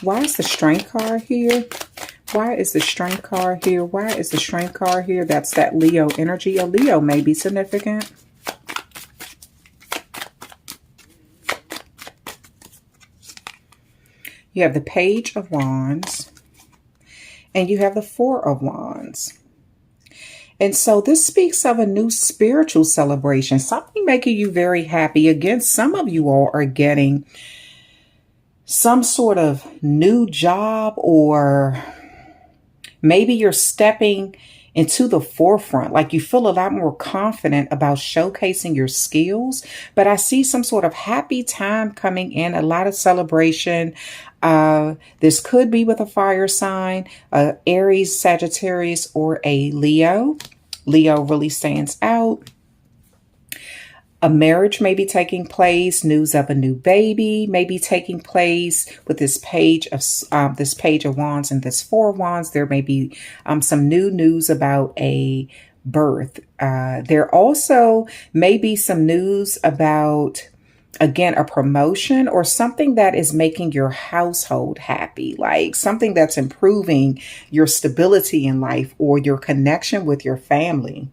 Why is the Strength card here? Why is the Strength card here? Why is the Strength card here? That's that Leo energy. A Leo may be significant. You have the Page of Wands. And you have the Four of Wands. And so this speaks of a new spiritual celebration, something making you very happy. Again, some of you all are getting some sort of new job, or maybe you're stepping into the forefront. Like you feel a lot more confident about showcasing your skills. But I see some sort of happy time coming in, a lot of celebration. This could be with a fire sign, Aries, Sagittarius, or a Leo. Leo really stands out. A marriage may be taking place. News of a new baby may be taking place with this Page of Wands and this Four of Wands. There may be some new news about a birth. There also may be some news about, again, a promotion or something that is making your household happy, like something that's improving your stability in life or your connection with your family.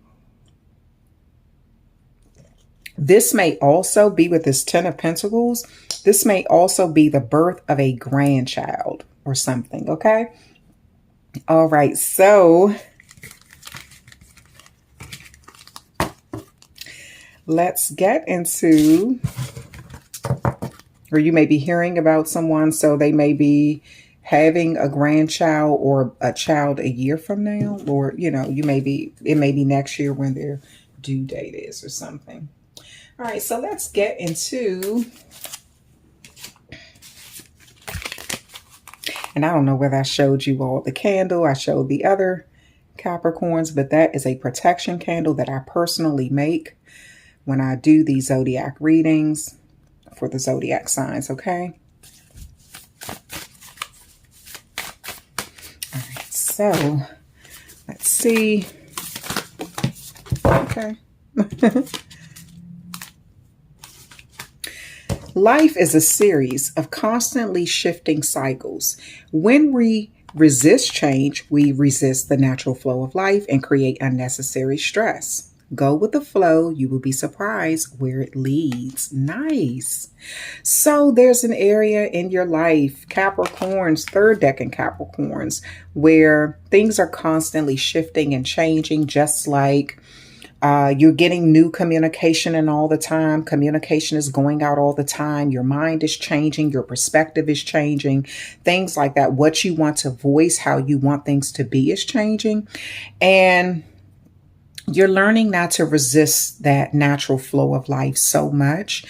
This may also be with this Ten of Pentacles. This may also be the birth of a grandchild or something, okay? All right, so let's get into, or you may be hearing about someone, so they may be having a grandchild or a child a year from now, or, you know, it may be next year when their due date is or something. All right, so let's get into, and I don't know whether I showed you all the candle. I showed the other Capricorns, but that is a protection candle that I personally make when I do these zodiac readings for the zodiac signs, okay? All right, so let's see. Okay. Life is a series of constantly shifting cycles. When we resist change, we resist the natural flow of life and create unnecessary stress. Go with the flow. You will be surprised where it leads. Nice. So there's an area in your life, Capricorns, third decan Capricorns, where things are constantly shifting and changing, just like you're getting new communication and all the time. Communication is going out all the time. Your mind is changing. Your perspective is changing. Things like that. What you want to voice, how you want things to be is changing. And you're learning not to resist that natural flow of life so much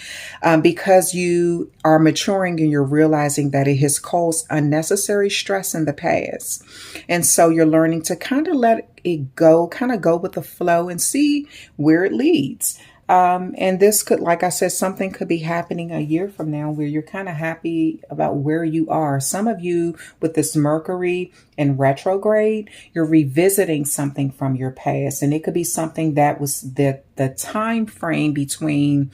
because you are maturing and you're realizing that it has caused unnecessary stress in the past. And so you're learning to kind of let it go, kind of go with the flow and see where it leads. And this could, like I said, something could be happening a year from now where you're kind of happy about where you are. Some of you with this Mercury in retrograde, you're revisiting something from your past. And it could be something that was the time frame between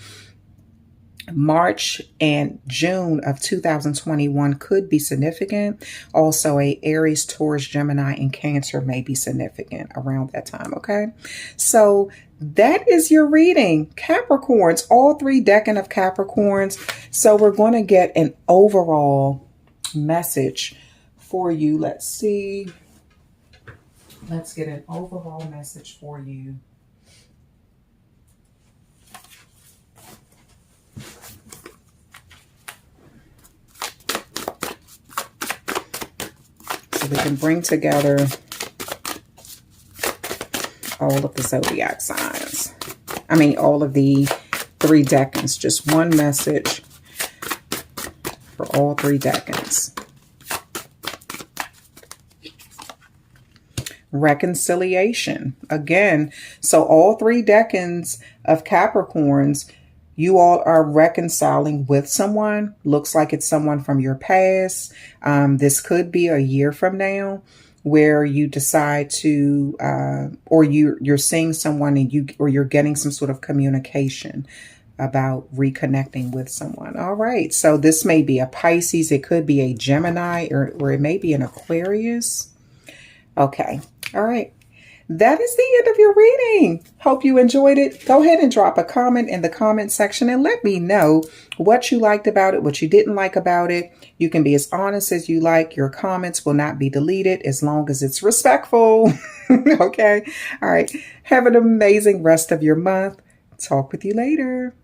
March and June of 2021 could be significant. Also, a Aries, Taurus, Gemini, and Cancer may be significant around that time, okay? So that is your reading, Capricorns, all three decan of Capricorns. So we're going to get an overall message for you. Let's see. Let's get an overall message for you. So we can bring together all of the zodiac signs. I mean, all of the 3 decans. Just one message for all 3 decans. Reconciliation. Again, so all 3 decans of Capricorns, you all are reconciling with someone. Looks like it's someone from your past. This could be a year from now where you decide to, or you're seeing someone and you're getting some sort of communication about reconnecting with someone. All right. So this may be a Pisces. It could be a Gemini, or it may be an Aquarius. Okay. All right. That is the end of your reading. Hope you enjoyed it. Go ahead and drop a comment in the comment section and let me know what you liked about it, what you didn't like about it. You can be as honest as you like. Your comments will not be deleted as long as it's respectful. Okay. All right. Have an amazing rest of your month. Talk with you later.